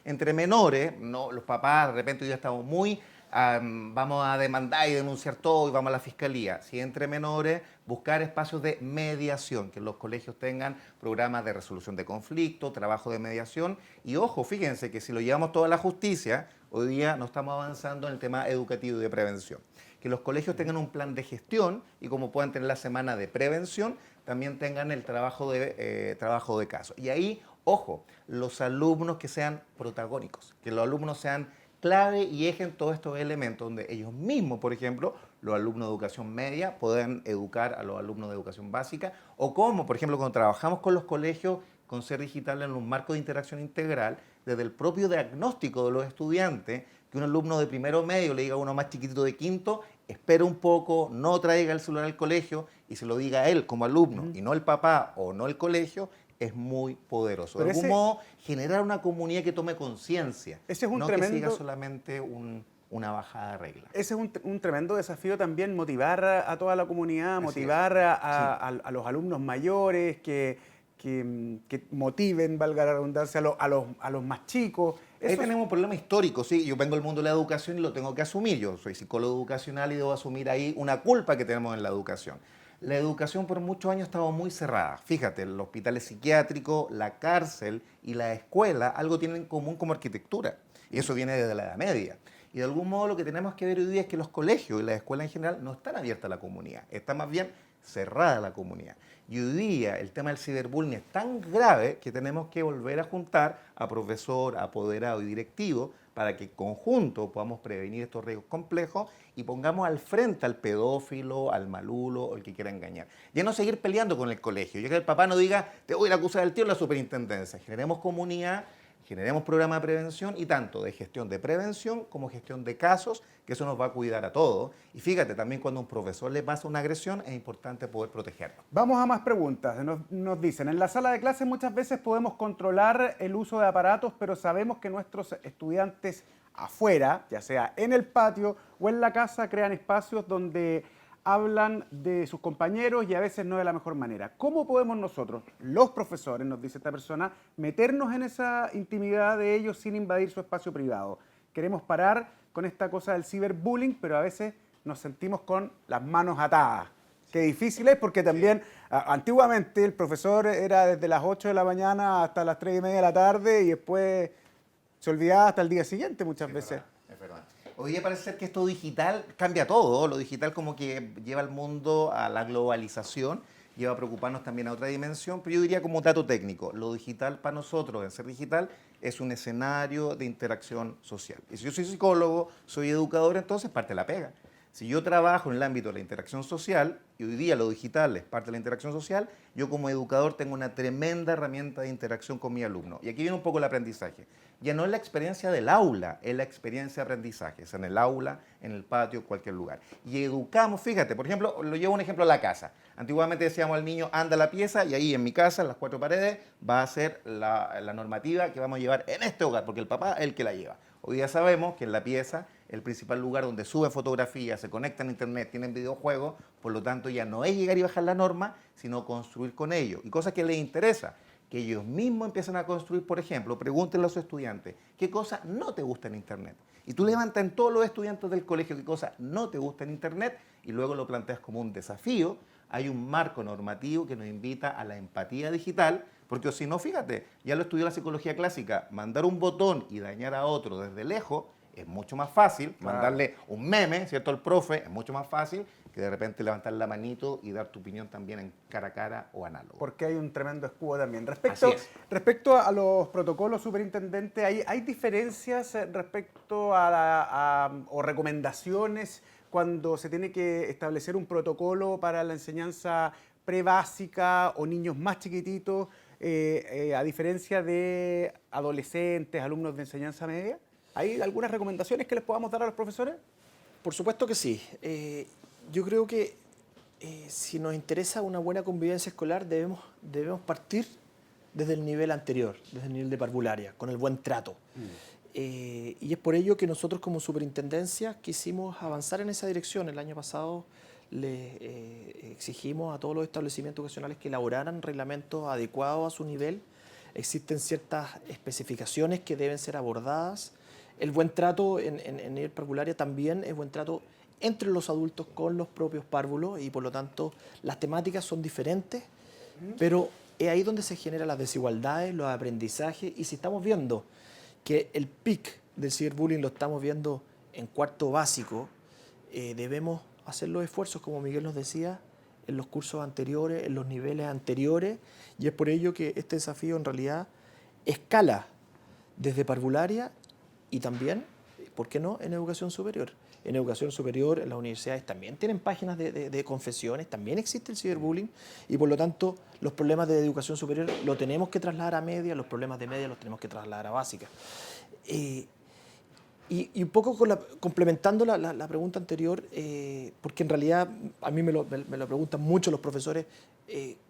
entre menores, no, los papás de repente ya estamos muy, vamos a demandar y denunciar todo y vamos a la fiscalía. Si es entre menores, buscar espacios de mediación, que los colegios tengan programas de resolución de conflictos, trabajo de mediación. Y ojo, fíjense que si lo llevamos toda la justicia, hoy día no estamos avanzando en el tema educativo y de prevención. Que los colegios tengan un plan de gestión y como puedan tener la semana de prevención, también tengan el trabajo de caso. Y ahí, ojo, los alumnos que sean protagónicos, que los alumnos sean clave y eje en todos estos elementos, donde ellos mismos, por ejemplo, los alumnos de educación media puedan educar a los alumnos de educación básica, o como, por ejemplo, cuando trabajamos con los colegios con Ser Digital en un marco de interacción integral, desde el propio diagnóstico de los estudiantes, que un alumno de primero medio le diga a uno más chiquitito de quinto, espera un poco, no traiga el celular al colegio y se lo diga a él como alumno y no el papá o no el colegio, es muy poderoso. Pero de algún modo, generar una comunidad que tome conciencia, ese es un no tremendo, que siga solamente una bajada de reglas. Ese es un tremendo desafío también, motivar a toda la comunidad, Así motivar a los alumnos mayores, que motiven, valga la redundancia, a los más chicos. Ahí tenemos un problema histórico, sí. Yo vengo del mundo de la educación y lo tengo que asumir. Yo soy psicólogo educacional y debo asumir ahí una culpa que tenemos en la educación. La educación por muchos años estaba muy cerrada. Fíjate, los hospitales psiquiátricos, la cárcel y la escuela algo tienen en común como arquitectura. Y eso viene desde la Edad Media. Y de algún modo lo que tenemos que ver hoy día es que los colegios y las escuelas en general no están abiertas a la comunidad. Está más bien cerrada la comunidad. Y hoy día el tema del ciberbullying es tan grave que tenemos que volver a juntar a profesor, apoderado y directivo para que en conjunto podamos prevenir estos riesgos complejos y pongamos al frente al pedófilo, al malulo o el que quiera engañar. Ya no seguir peleando con el colegio. Ya que el papá no diga, te voy a ir a acusar al tío en la superintendencia. Generemos comunidad, generemos programa de prevención y tanto de gestión de prevención como gestión de casos, que eso nos va a cuidar a todos. Y fíjate, también cuando a un profesor le pasa una agresión es importante poder protegerlo. Vamos a más preguntas. Nos dicen, en la sala de clases muchas veces podemos controlar el uso de aparatos, pero sabemos que nuestros estudiantes afuera, ya sea en el patio o en la casa, crean espacios donde hablan de sus compañeros y a veces no de la mejor manera. ¿Cómo podemos nosotros, los profesores, nos dice esta persona, meternos en esa intimidad de ellos sin invadir su espacio privado? Queremos parar con esta cosa del ciberbullying, pero a veces nos sentimos con las manos atadas. Qué difícil es porque también antiguamente el profesor era desde las 8 de la mañana hasta las 3 y media de la tarde y después se olvidaba hasta el día siguiente muchas veces. Es verdad. Hoy día parece ser que esto digital cambia todo. Lo digital como que lleva al mundo a la globalización, lleva a preocuparnos también a otra dimensión, pero yo diría como un dato técnico, lo digital para nosotros, en Ser Digital, es un escenario de interacción social. Y si yo soy psicólogo, soy educador, entonces parte de la pega. Si yo trabajo en el ámbito de la interacción social, y hoy día lo digital es parte de la interacción social, yo como educador tengo una tremenda herramienta de interacción con mi alumno. Y aquí viene un poco el aprendizaje. Ya no es la experiencia del aula, es la experiencia de aprendizaje. Es en el aula, en el patio, cualquier lugar. Y educamos, fíjate, por ejemplo, lo llevo un ejemplo a la casa. Antiguamente decíamos al niño, anda a la pieza, y ahí en mi casa, en las 4 paredes, va a ser la normativa que vamos a llevar en este hogar, porque el papá es el que la lleva. Hoy día sabemos que en la pieza, el principal lugar donde suben fotografías, se conectan a internet, tienen videojuegos, por lo tanto ya no es llegar y bajar la norma, sino construir con ellos. Y cosas que les interesa, que ellos mismos empiezan a construir, por ejemplo, pregúntenle a los estudiantes, ¿qué cosas no te gustan en internet? Y tú levantas en todos los estudiantes del colegio qué cosas no te gustan en internet y luego lo planteas como un desafío. Hay un marco normativo que nos invita a la empatía digital, porque si no, fíjate, ya lo estudió la psicología clásica, mandar un botón y dañar a otro desde lejos es mucho más fácil, mandarle un meme, ¿cierto?, al profe, es mucho más fácil que de repente levantar la manito y dar tu opinión también en cara a cara o análogo. Porque hay un tremendo escudo también. Respecto a los protocolos, superintendente, ¿hay diferencias respecto o recomendaciones cuando se tiene que establecer un protocolo para la enseñanza prebásica o niños más chiquititos, a diferencia de adolescentes, alumnos de enseñanza media? ¿Hay algunas recomendaciones que les podamos dar a los profesores? Por supuesto que sí. Yo creo que si nos interesa una buena convivencia escolar, debemos partir desde el nivel anterior, desde el nivel de parvularia, con el buen trato. Y es por ello que nosotros como superintendencia quisimos avanzar en esa dirección. El año pasado le exigimos a todos los establecimientos educacionales que elaboraran reglamentos adecuados a su nivel. Existen ciertas especificaciones que deben ser abordadas. El buen trato en nivel parvularia también es buen trato entre los adultos con los propios párvulos y por lo tanto las temáticas son diferentes, pero es ahí donde se generan las desigualdades, los aprendizajes, y si estamos viendo que el pic del ciberbullying lo estamos viendo en cuarto básico, debemos hacer los esfuerzos, como Miguel nos decía, en los cursos anteriores, en los niveles anteriores, y es por ello que este desafío en realidad escala desde parvularia y también, ¿por qué no?, en educación superior. En educación superior, en las universidades también tienen páginas de confesiones, también existe el ciberbullying y por lo tanto los problemas de educación superior lo tenemos que trasladar a media, los problemas de media los tenemos que trasladar a básica. Y un poco complementando la pregunta anterior, porque en realidad a mí me lo preguntan mucho los profesores,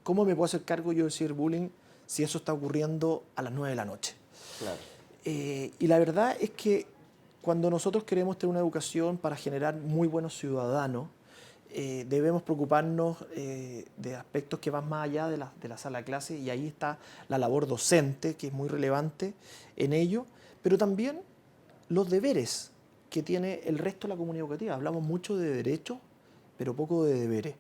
¿cómo me puedo hacer cargo yo del ciberbullying si eso está ocurriendo a las 9 de la noche? Claro. Y la verdad es que cuando nosotros queremos tener una educación para generar muy buenos ciudadanos, debemos preocuparnos de aspectos que van más allá de la sala de clase, y ahí está la labor docente, que es muy relevante en ello, pero también los deberes que tiene el resto de la comunidad educativa. Hablamos mucho de derechos, pero poco de deberes.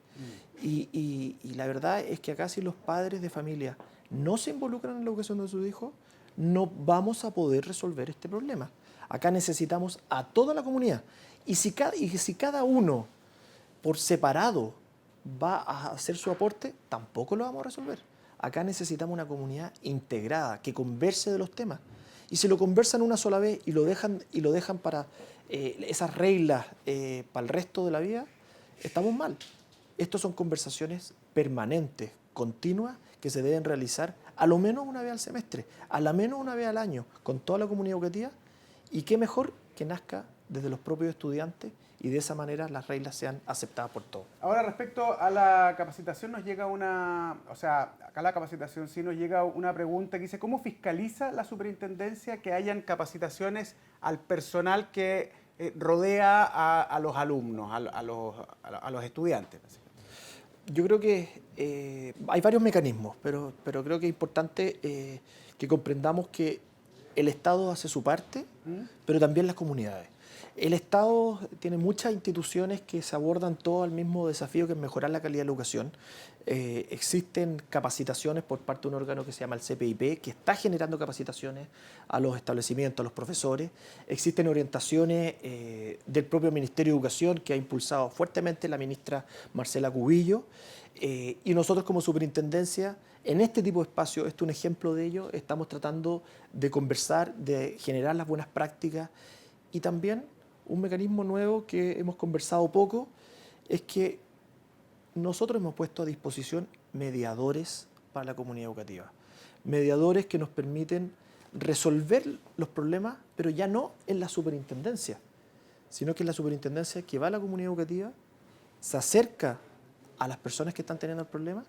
Y la verdad es que acá si los padres de familia no se involucran en la educación de sus hijos, no vamos a poder resolver este problema. Acá necesitamos a toda la comunidad. Y si cada uno por separado va a hacer su aporte, tampoco lo vamos a resolver. Acá necesitamos una comunidad integrada, que converse de los temas. Y si lo conversan una sola vez y lo dejan para esas reglas para el resto de la vida, estamos mal. Estas son conversaciones permanentes, continuas, que se deben realizar a lo menos una vez al semestre, a lo menos una vez al año, con toda la comunidad educativa. Y qué mejor que nazca desde los propios estudiantes y de esa manera las reglas sean aceptadas por todos. Ahora, respecto a la capacitación, nos llega acá la capacitación sí nos llega una pregunta que dice, ¿cómo fiscaliza la superintendencia que hayan capacitaciones al personal que rodea a los alumnos, a los estudiantes? Yo creo que hay varios mecanismos, pero creo que es importante que comprendamos que el Estado hace su parte, pero también las comunidades. El Estado tiene muchas instituciones que se abordan todo al mismo desafío, que es mejorar la calidad de la educación. Existen capacitaciones por parte de un órgano que se llama el CPIP, que está generando capacitaciones a los establecimientos, a los profesores. Existen orientaciones del propio Ministerio de Educación, que ha impulsado fuertemente la ministra Marcela Cubillo. Y nosotros como superintendencia, en este tipo de espacio, este es un ejemplo de ello, estamos tratando de conversar, de generar las buenas prácticas, y también un mecanismo nuevo que hemos conversado poco es que nosotros hemos puesto a disposición mediadores para la comunidad educativa. Mediadores que nos permiten resolver los problemas, pero ya no en la superintendencia, sino que en la superintendencia que va a la comunidad educativa, se acerca a las personas que están teniendo el problema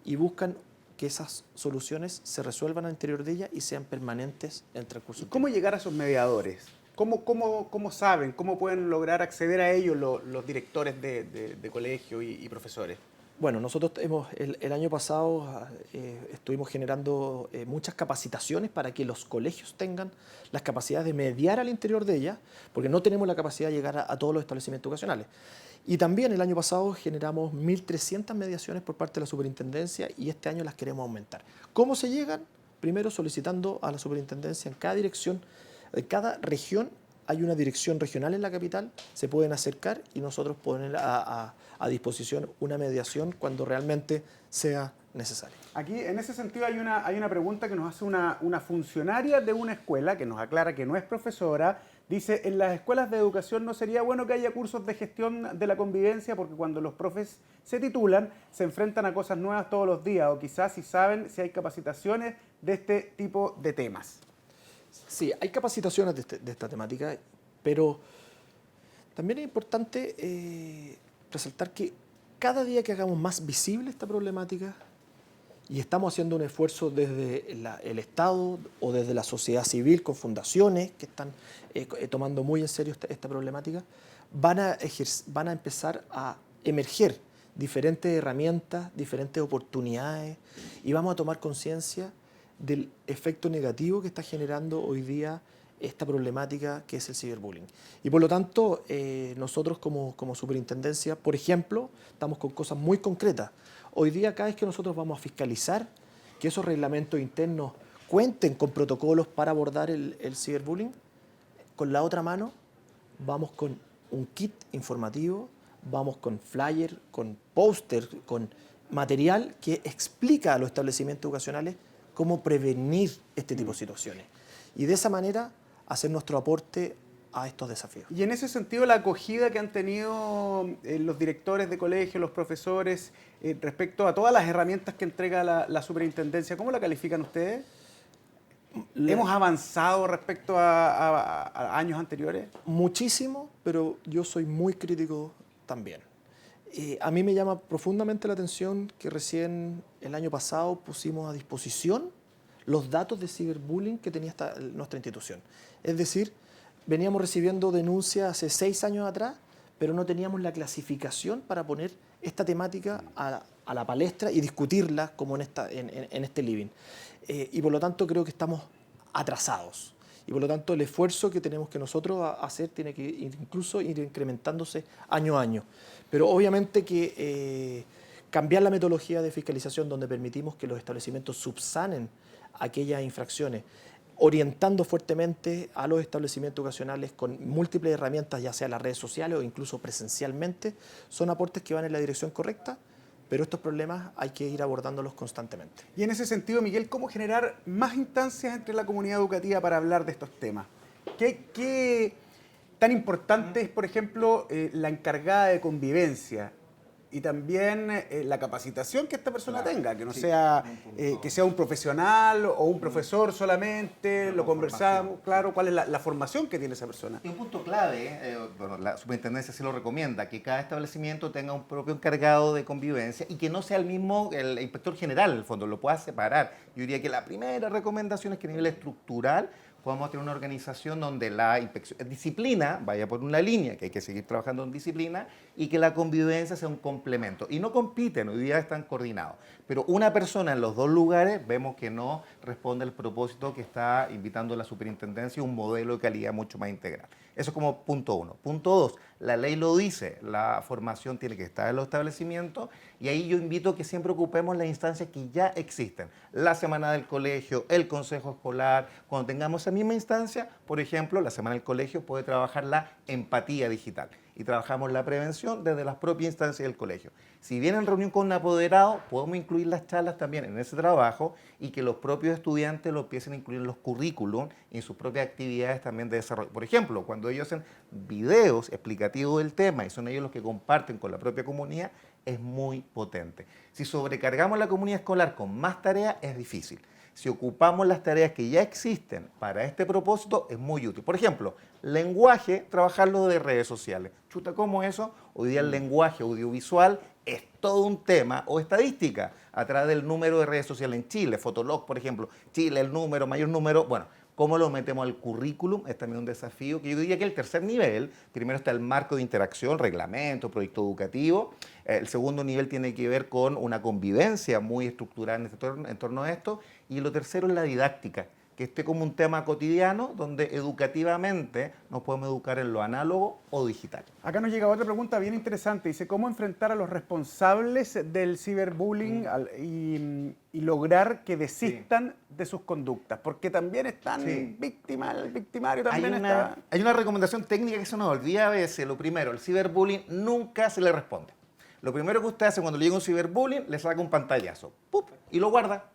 y buscan que esas soluciones se resuelvan al interior de ella y sean permanentes en el transcurso. ¿Cómo llegar a esos mediadores? ¿Cómo saben? ¿Cómo pueden lograr acceder a ellos los directores de colegio y profesores? Bueno, nosotros el año pasado estuvimos generando muchas capacitaciones para que los colegios tengan las capacidades de mediar al interior de ellas, porque no tenemos la capacidad de llegar a todos los establecimientos educacionales. Y también el año pasado generamos 1.300 mediaciones por parte de la superintendencia y este año las queremos aumentar. ¿Cómo se llegan? Primero solicitando a la superintendencia en cada dirección, en cada región hay una dirección regional en la capital, se pueden acercar y nosotros poner a disposición una mediación cuando realmente sea necesario. Aquí, en ese sentido, hay una pregunta que nos hace una funcionaria de una escuela, que nos aclara que no es profesora. Dice, en las escuelas de educación no sería bueno que haya cursos de gestión de la convivencia porque cuando los profes se titulan se enfrentan a cosas nuevas todos los días o quizás si saben si hay capacitaciones de este tipo de temas. Sí, hay capacitaciones de esta temática, pero también es importante resaltar que cada día que hagamos más visible esta problemática, y estamos haciendo un esfuerzo desde el Estado o desde la sociedad civil con fundaciones que están tomando muy en serio esta problemática, van a empezar a emerger diferentes herramientas, diferentes oportunidades, y vamos a tomar conciencia del efecto negativo que está generando hoy día esta problemática que es el ciberbullying. Y por lo tanto, nosotros como superintendencia, por ejemplo, estamos con cosas muy concretas. Hoy día, cada vez que nosotros vamos a fiscalizar que esos reglamentos internos cuenten con protocolos para abordar el ciberbullying, con la otra mano vamos con un kit informativo, vamos con flyer, con póster, con material que explica a los establecimientos educacionales cómo prevenir este tipo de situaciones. Y de esa manera hacer nuestro aporte a estos desafíos. Y en ese sentido, la acogida que han tenido los directores de colegio, los profesores, respecto a todas las herramientas que entrega la superintendencia, ¿cómo la califican ustedes? ¿Hemos avanzado respecto a años anteriores? Muchísimo, pero yo soy muy crítico también. A mí me llama profundamente la atención que recién el año pasado pusimos a disposición los datos de ciberbullying que tenía nuestra institución. Es decir, veníamos recibiendo denuncias hace 6 años atrás, pero no teníamos la clasificación para poner esta temática a la palestra y discutirla como en este living. Y por lo tanto creo que estamos atrasados. Y por lo tanto el esfuerzo que tenemos que nosotros hacer tiene que incluso ir incrementándose año a año. Pero obviamente que cambiar la metodología de fiscalización donde permitimos que los establecimientos subsanen aquellas infracciones, orientando fuertemente a los establecimientos educacionales con múltiples herramientas, ya sea las redes sociales o incluso presencialmente, son aportes que van en la dirección correcta, pero estos problemas hay que ir abordándolos constantemente. Y en ese sentido, Miguel, ¿cómo generar más instancias entre la comunidad educativa para hablar de estos temas? ¿Qué tan importante es, por ejemplo, la encargada de convivencia? Y también la capacitación que esta persona tenga, que no sea, que sea un profesional o un profesor solamente, lo conversamos, claro, cuál es la formación que tiene esa persona. Y un punto clave, bueno, la superintendencia sí lo recomienda, que cada establecimiento tenga un propio encargado de convivencia y que no sea el inspector general, en el fondo, lo pueda separar. Yo diría que la primera recomendación es que a nivel estructural podamos tener una organización donde la disciplina vaya por una línea, que hay que seguir trabajando en disciplina, y que la convivencia sea un complemento. Y no compiten, hoy día están coordinados. Pero una persona en los dos lugares vemos que no responde al propósito que está invitando la superintendencia, un modelo de calidad mucho más integral. Eso es como punto 1. Punto 2, la ley lo dice, la formación tiene que estar en los establecimientos, y ahí yo invito a que siempre ocupemos las instancias que ya existen. La semana del colegio, el consejo escolar, cuando tengamos esa misma instancia, por ejemplo, la semana del colegio puede trabajar la empatía digital y trabajamos la prevención desde las propias instancias del colegio. Si vienen en reunión con un apoderado, podemos incluir las charlas también en ese trabajo y que los propios estudiantes lo empiecen a incluir en los currículum y en sus propias actividades también de desarrollo. Por ejemplo, cuando ellos hacen videos explicativos del tema y son ellos los que comparten con la propia comunidad, es muy potente. Si sobrecargamos la comunidad escolar con más tareas, es difícil. Si ocupamos las tareas que ya existen para este propósito, es muy útil. Por ejemplo, lenguaje, trabajarlo de redes sociales. Chuta, ¿cómo eso? Hoy día el lenguaje audiovisual es todo un tema, o estadística, a través del número de redes sociales en Chile. Fotolog, por ejemplo, Chile, el número, mayor número, bueno, ¿cómo lo metemos al currículum? Es también un desafío que yo diría que el tercer nivel, primero está el marco de interacción, reglamento, proyecto educativo. El segundo nivel tiene que ver con una convivencia muy estructurada en torno a esto. Y lo tercero es la didáctica, que esté como un tema cotidiano donde educativamente nos podemos educar en lo análogo o digital. Acá nos llega otra pregunta bien interesante. Dice, ¿cómo enfrentar a los responsables del ciberbullying y lograr que desistan de sus conductas? Porque también están víctimas, el victimario también está... Hay una recomendación técnica que se nos olvida a veces. Lo primero, el ciberbullying nunca se le responde. Lo primero que usted hace cuando le llega un ciberbullying, le saca un pantallazo, ¡pup!, y lo guarda.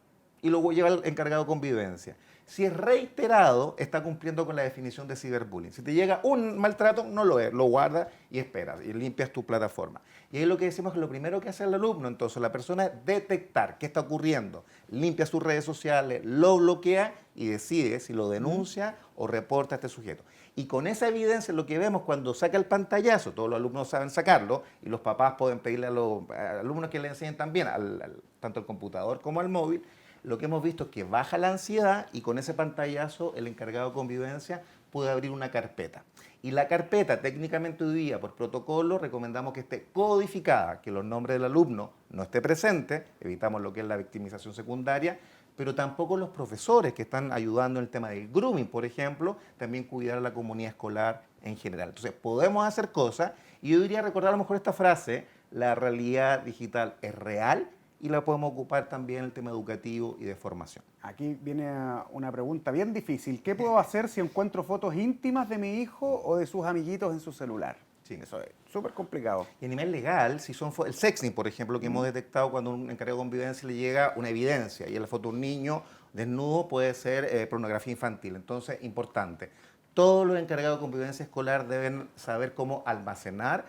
y lo lleva al encargado de convivencia. Si es reiterado, está cumpliendo con la definición de ciberbullying. Si te llega un maltrato, no lo es, lo guardas y esperas y limpias tu plataforma. Y ahí lo que decimos es que lo primero que hace el alumno, entonces la persona es detectar qué está ocurriendo, limpia sus redes sociales, lo bloquea y decide si lo denuncia o reporta a este sujeto. Y con esa evidencia lo que vemos cuando saca el pantallazo, todos los alumnos saben sacarlo y los papás pueden pedirle a los alumnos que le enseñen también, tanto al computador como al móvil. Lo que hemos visto es que baja la ansiedad y con ese pantallazo el encargado de convivencia puede abrir una carpeta. Y la carpeta, técnicamente hoy día, por protocolo, recomendamos que esté codificada, que los nombres del alumno no esté presente, evitamos lo que es la victimización secundaria, pero tampoco los profesores que están ayudando en el tema del grooming, por ejemplo, también cuidar a la comunidad escolar en general. Entonces, podemos hacer cosas y yo diría recordar a lo mejor esta frase, la realidad digital es real, y la podemos ocupar también en el tema educativo y de formación. Aquí viene una pregunta bien difícil. ¿Qué puedo hacer si encuentro fotos íntimas de mi hijo o de sus amiguitos en su celular? Sí. Eso es súper complicado. Y a nivel legal, si son el sexting, por ejemplo, que hemos detectado cuando un encargado de convivencia le llega una evidencia y en la foto de un niño desnudo puede ser pornografía infantil. Entonces, importante. Todos los encargados de convivencia escolar deben saber cómo almacenar,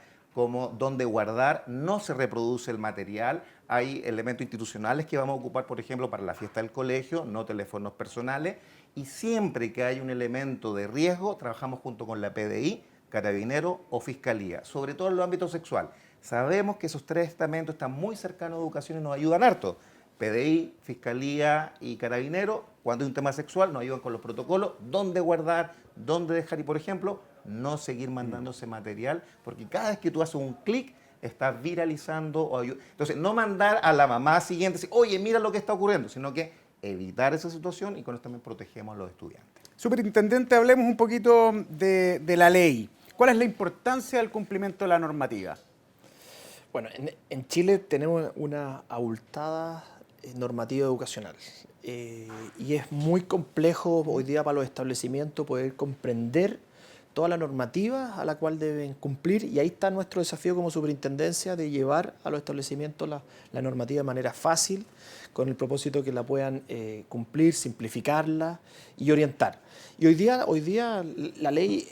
dónde guardar, no se reproduce el material. Hay elementos institucionales que vamos a ocupar, por ejemplo, para la fiesta del colegio, no teléfonos personales. Y siempre que hay un elemento de riesgo, trabajamos junto con la PDI, Carabinero o Fiscalía, sobre todo en los ámbitos sexual. Sabemos que esos tres estamentos están muy cercanos a educación y nos ayudan harto. PDI, Fiscalía y Carabinero, cuando hay un tema sexual, nos ayudan con los protocolos, dónde guardar, dónde dejar y, por ejemplo, no seguir mandando ese material, porque cada vez que tú haces un clic, estás viralizando. Entonces, no mandar a la mamá siguiente, decir, oye, mira lo que está ocurriendo, sino que evitar esa situación y con eso también protegemos a los estudiantes. Superintendente, hablemos un poquito de la ley. ¿Cuál es la importancia del cumplimiento de la normativa? Bueno, en Chile tenemos una abultada normativa educacional y es muy complejo hoy día para los establecimientos poder comprender toda la normativa a la cual deben cumplir y ahí está nuestro desafío como superintendencia de llevar a los establecimientos la normativa de manera fácil con el propósito que la puedan cumplir, simplificarla y orientar. Y hoy día la ley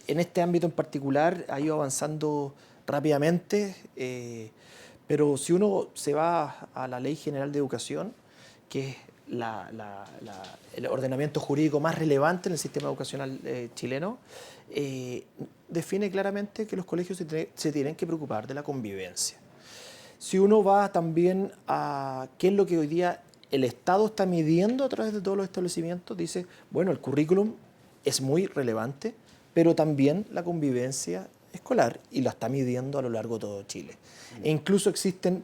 en este ámbito en particular ha ido avanzando rápidamente, pero si uno se va a la Ley General de Educación, que es el ordenamiento jurídico más relevante en el sistema educacional chileno, define claramente que los colegios se tienen que preocupar de la convivencia. Si uno va también a qué es lo que hoy día el Estado está midiendo a través de todos los establecimientos, dice, bueno, el currículum es muy relevante, pero también la convivencia escolar y la está midiendo a lo largo de todo Chile. E incluso existen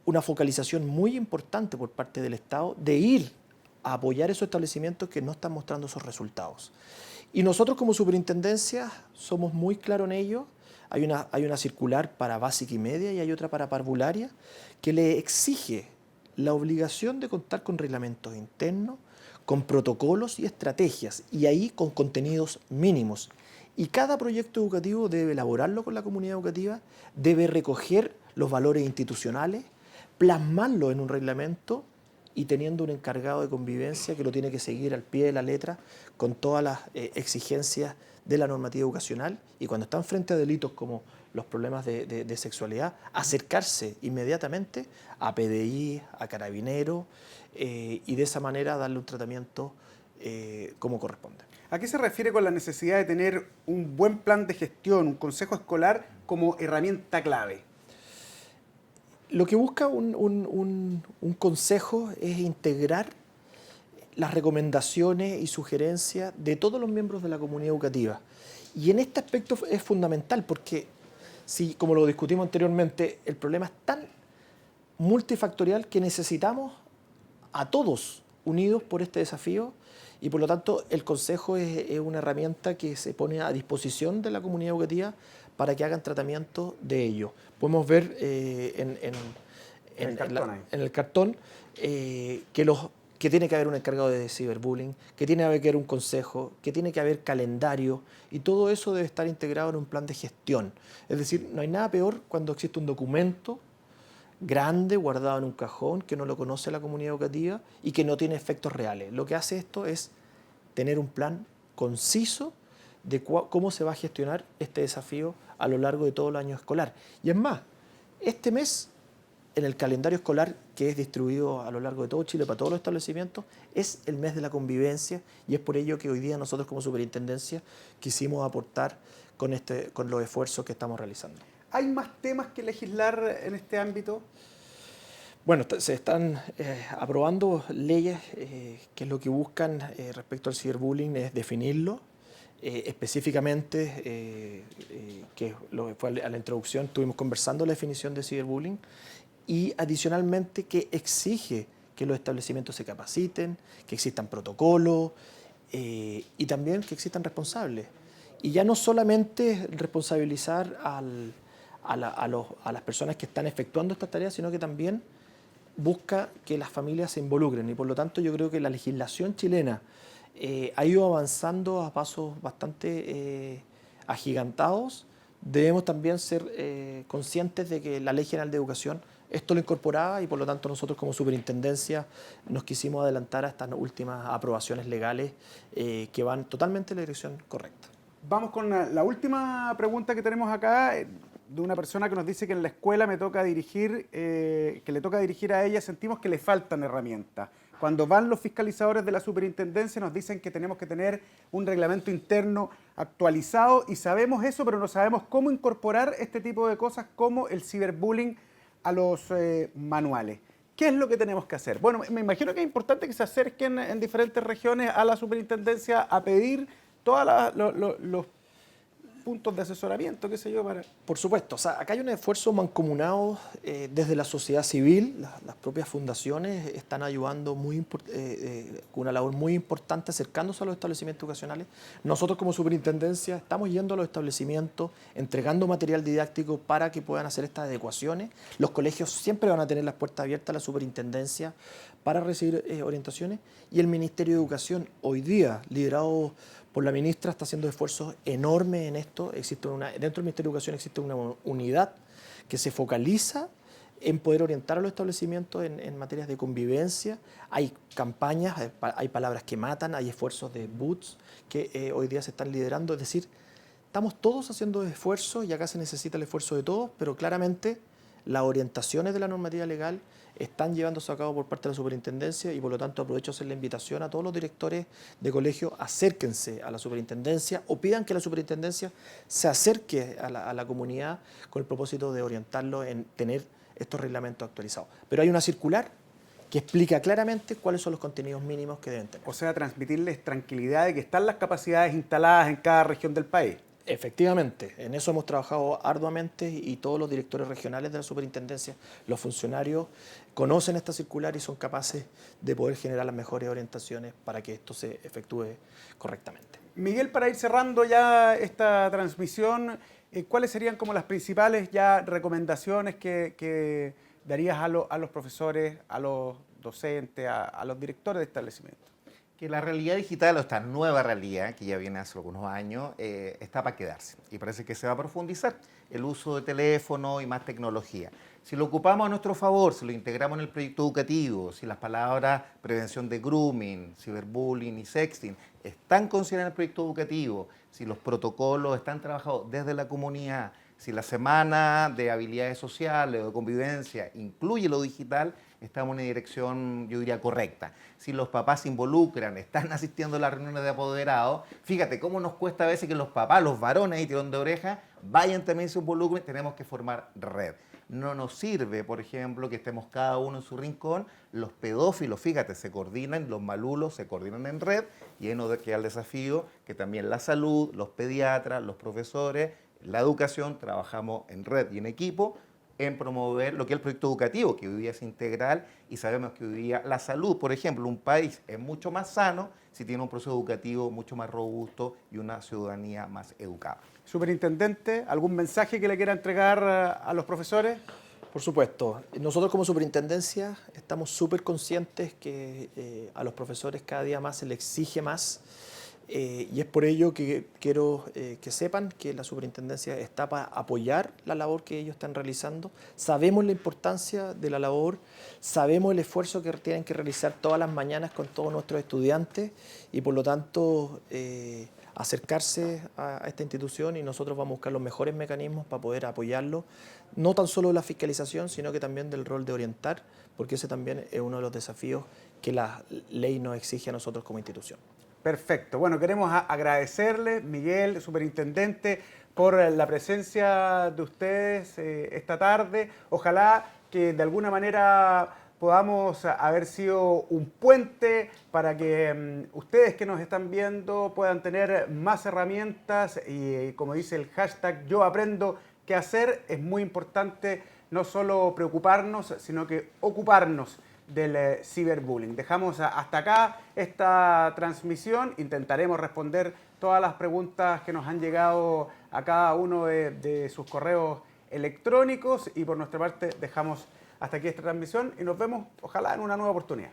una focalización muy importante por parte del Estado de ir a apoyar esos establecimientos que no están mostrando esos resultados. Y nosotros como superintendencia somos muy claros en ello. Hay una circular para básica y media y hay otra para parvularia que le exige la obligación de contar con reglamentos internos, con protocolos y estrategias, y ahí con contenidos mínimos. Y cada proyecto educativo debe elaborarlo con la comunidad educativa, debe recoger los valores institucionales, plasmarlo en un reglamento y teniendo un encargado de convivencia que lo tiene que seguir al pie de la letra con todas las exigencias de la normativa educacional y cuando están frente a delitos como los problemas de sexualidad, acercarse inmediatamente a PDI, a Carabinero y de esa manera darle un tratamiento como corresponde. ¿A qué se refiere con la necesidad de tener un buen plan de gestión, un consejo escolar como herramienta clave? Lo que busca un consejo es integrar las recomendaciones y sugerencias de todos los miembros de la comunidad educativa. Y en este aspecto es fundamental porque, si, como lo discutimos anteriormente, el problema es tan multifactorial que necesitamos a todos unidos por este desafío y por lo tanto el consejo es una herramienta que se pone a disposición de la comunidad educativa para que hagan tratamiento de ello. Podemos ver en el cartón que tiene que haber un encargado de ciberbullying, que tiene que haber un consejo, que tiene que haber calendario y todo eso debe estar integrado en un plan de gestión. Es decir, no hay nada peor cuando existe un documento grande, guardado en un cajón, que no lo conoce la comunidad educativa y que no tiene efectos reales. Lo que hace esto es tener un plan conciso de cómo se va a gestionar este desafío a lo largo de todo el año escolar. Y es más, este mes, en el calendario escolar que es distribuido a lo largo de todo Chile para todos los establecimientos, es el mes de la convivencia y es por ello que hoy día nosotros como superintendencia quisimos aportar con los esfuerzos que estamos realizando. ¿Hay más temas que legislar en este ámbito? Bueno, se están aprobando leyes que lo que buscan respecto al ciberbullying es definirlo. Específicamente, que fue a la introducción, estuvimos conversando la definición de ciberbullying y adicionalmente que exige que los establecimientos se capaciten, que existan protocolos y también que existan responsables. Y ya no solamente responsabilizar a las personas que están efectuando estas tareas, sino que también busca que las familias se involucren y por lo tanto yo creo que la legislación chilena ha ido avanzando a pasos bastante agigantados. Debemos también ser conscientes de que la Ley General de Educación esto lo incorporaba y por lo tanto nosotros como superintendencia nos quisimos adelantar a estas últimas aprobaciones legales que van totalmente en la dirección correcta. Vamos con la última pregunta que tenemos acá, de una persona que nos dice que en la escuela me toca dirigir, que le toca dirigir a ella, sentimos que le faltan herramientas. Cuando van los fiscalizadores de la superintendencia nos dicen que tenemos que tener un reglamento interno actualizado y sabemos eso, pero no sabemos cómo incorporar este tipo de cosas como el ciberbullying a los manuales. ¿Qué es lo que tenemos que hacer? Bueno, me imagino que es importante que se acerquen en diferentes regiones a la superintendencia a pedir todos los puntos de asesoramiento, qué sé yo, para... Por supuesto, o sea, acá hay un esfuerzo mancomunado desde la sociedad civil, las propias fundaciones están ayudando con una labor muy importante acercándose a los establecimientos educacionales. Nosotros como superintendencia estamos yendo a los establecimientos, entregando material didáctico para que puedan hacer estas adecuaciones. Los colegios siempre van a tener las puertas abiertas a la superintendencia para recibir orientaciones y el Ministerio de Educación hoy día, liderado por la ministra, está haciendo esfuerzos enormes en esto. Dentro del Ministerio de Educación existe una unidad que se focaliza en poder orientar a los establecimientos en materias de convivencia. Hay campañas, hay palabras que matan, hay esfuerzos de boots que hoy día se están liderando. Es decir, estamos todos haciendo esfuerzos y acá se necesita el esfuerzo de todos, pero claramente las orientaciones de la normativa legal están llevándose a cabo por parte de la superintendencia y por lo tanto aprovecho a hacer la invitación a todos los directores de colegio, acérquense a la superintendencia o pidan que la superintendencia se acerque a la comunidad con el propósito de orientarlo en tener estos reglamentos actualizados. Pero hay una circular que explica claramente cuáles son los contenidos mínimos que deben tener. O sea, transmitirles tranquilidad de que están las capacidades instaladas en cada región del país. Efectivamente, en eso hemos trabajado arduamente y todos los directores regionales de la superintendencia, los funcionarios conocen esta circular y son capaces de poder generar las mejores orientaciones para que esto se efectúe correctamente. Miguel, para ir cerrando ya esta transmisión, ¿cuáles serían como las principales ya recomendaciones que darías a los profesores, a los docentes, a los directores de establecimientos? Que la realidad digital o esta nueva realidad que ya viene hace algunos años está para quedarse y parece que se va a profundizar el uso de teléfono y más tecnología. Si lo ocupamos a nuestro favor, si lo integramos en el proyecto educativo, si las palabras prevención de grooming, ciberbullying y sexting están consideradas en el proyecto educativo, si los protocolos están trabajados desde la comunidad, si la semana de habilidades sociales o de convivencia incluye lo digital, estamos en una dirección, yo diría, correcta. Si los papás se involucran, están asistiendo a las reuniones de apoderados, fíjate cómo nos cuesta a veces que los papás, los varones y tirón de oreja, vayan también se involucren, tenemos que formar red. No nos sirve, por ejemplo, que estemos cada uno en su rincón, los pedófilos, fíjate, se coordinan, los malulos se coordinan en red, y ahí nos queda el desafío que también la salud, los pediatras, los profesores, la educación, trabajamos en red y en equipo, en promover lo que es el proyecto educativo, que hoy día es integral y sabemos que hoy día la salud, por ejemplo, un país es mucho más sano si tiene un proceso educativo mucho más robusto y una ciudadanía más educada. Superintendente, ¿algún mensaje que le quiera entregar a los profesores? Por supuesto. Nosotros como superintendencia estamos súper conscientes que a los profesores cada día más se les exige más Y es por ello que quiero que sepan que la superintendencia está para apoyar la labor que ellos están realizando. Sabemos la importancia de la labor, sabemos el esfuerzo que tienen que realizar todas las mañanas con todos nuestros estudiantes y por lo tanto acercarse a esta institución, y nosotros vamos a buscar los mejores mecanismos para poder apoyarlo, no tan solo de la fiscalización, sino que también del rol de orientar, porque ese también es uno de los desafíos que la ley nos exige a nosotros como institución. Perfecto. Bueno, queremos agradecerle, Miguel, superintendente, por la presencia de ustedes esta tarde. Ojalá que de alguna manera podamos haber sido un puente para que ustedes que nos están viendo puedan tener más herramientas y como dice el hashtag Yo Aprendo Qué Hacer, es muy importante no solo preocuparnos, sino que ocuparnos del ciberbullying. Dejamos hasta acá esta transmisión, intentaremos responder todas las preguntas que nos han llegado a cada uno de sus correos electrónicos y por nuestra parte dejamos hasta aquí esta transmisión y nos vemos ojalá en una nueva oportunidad.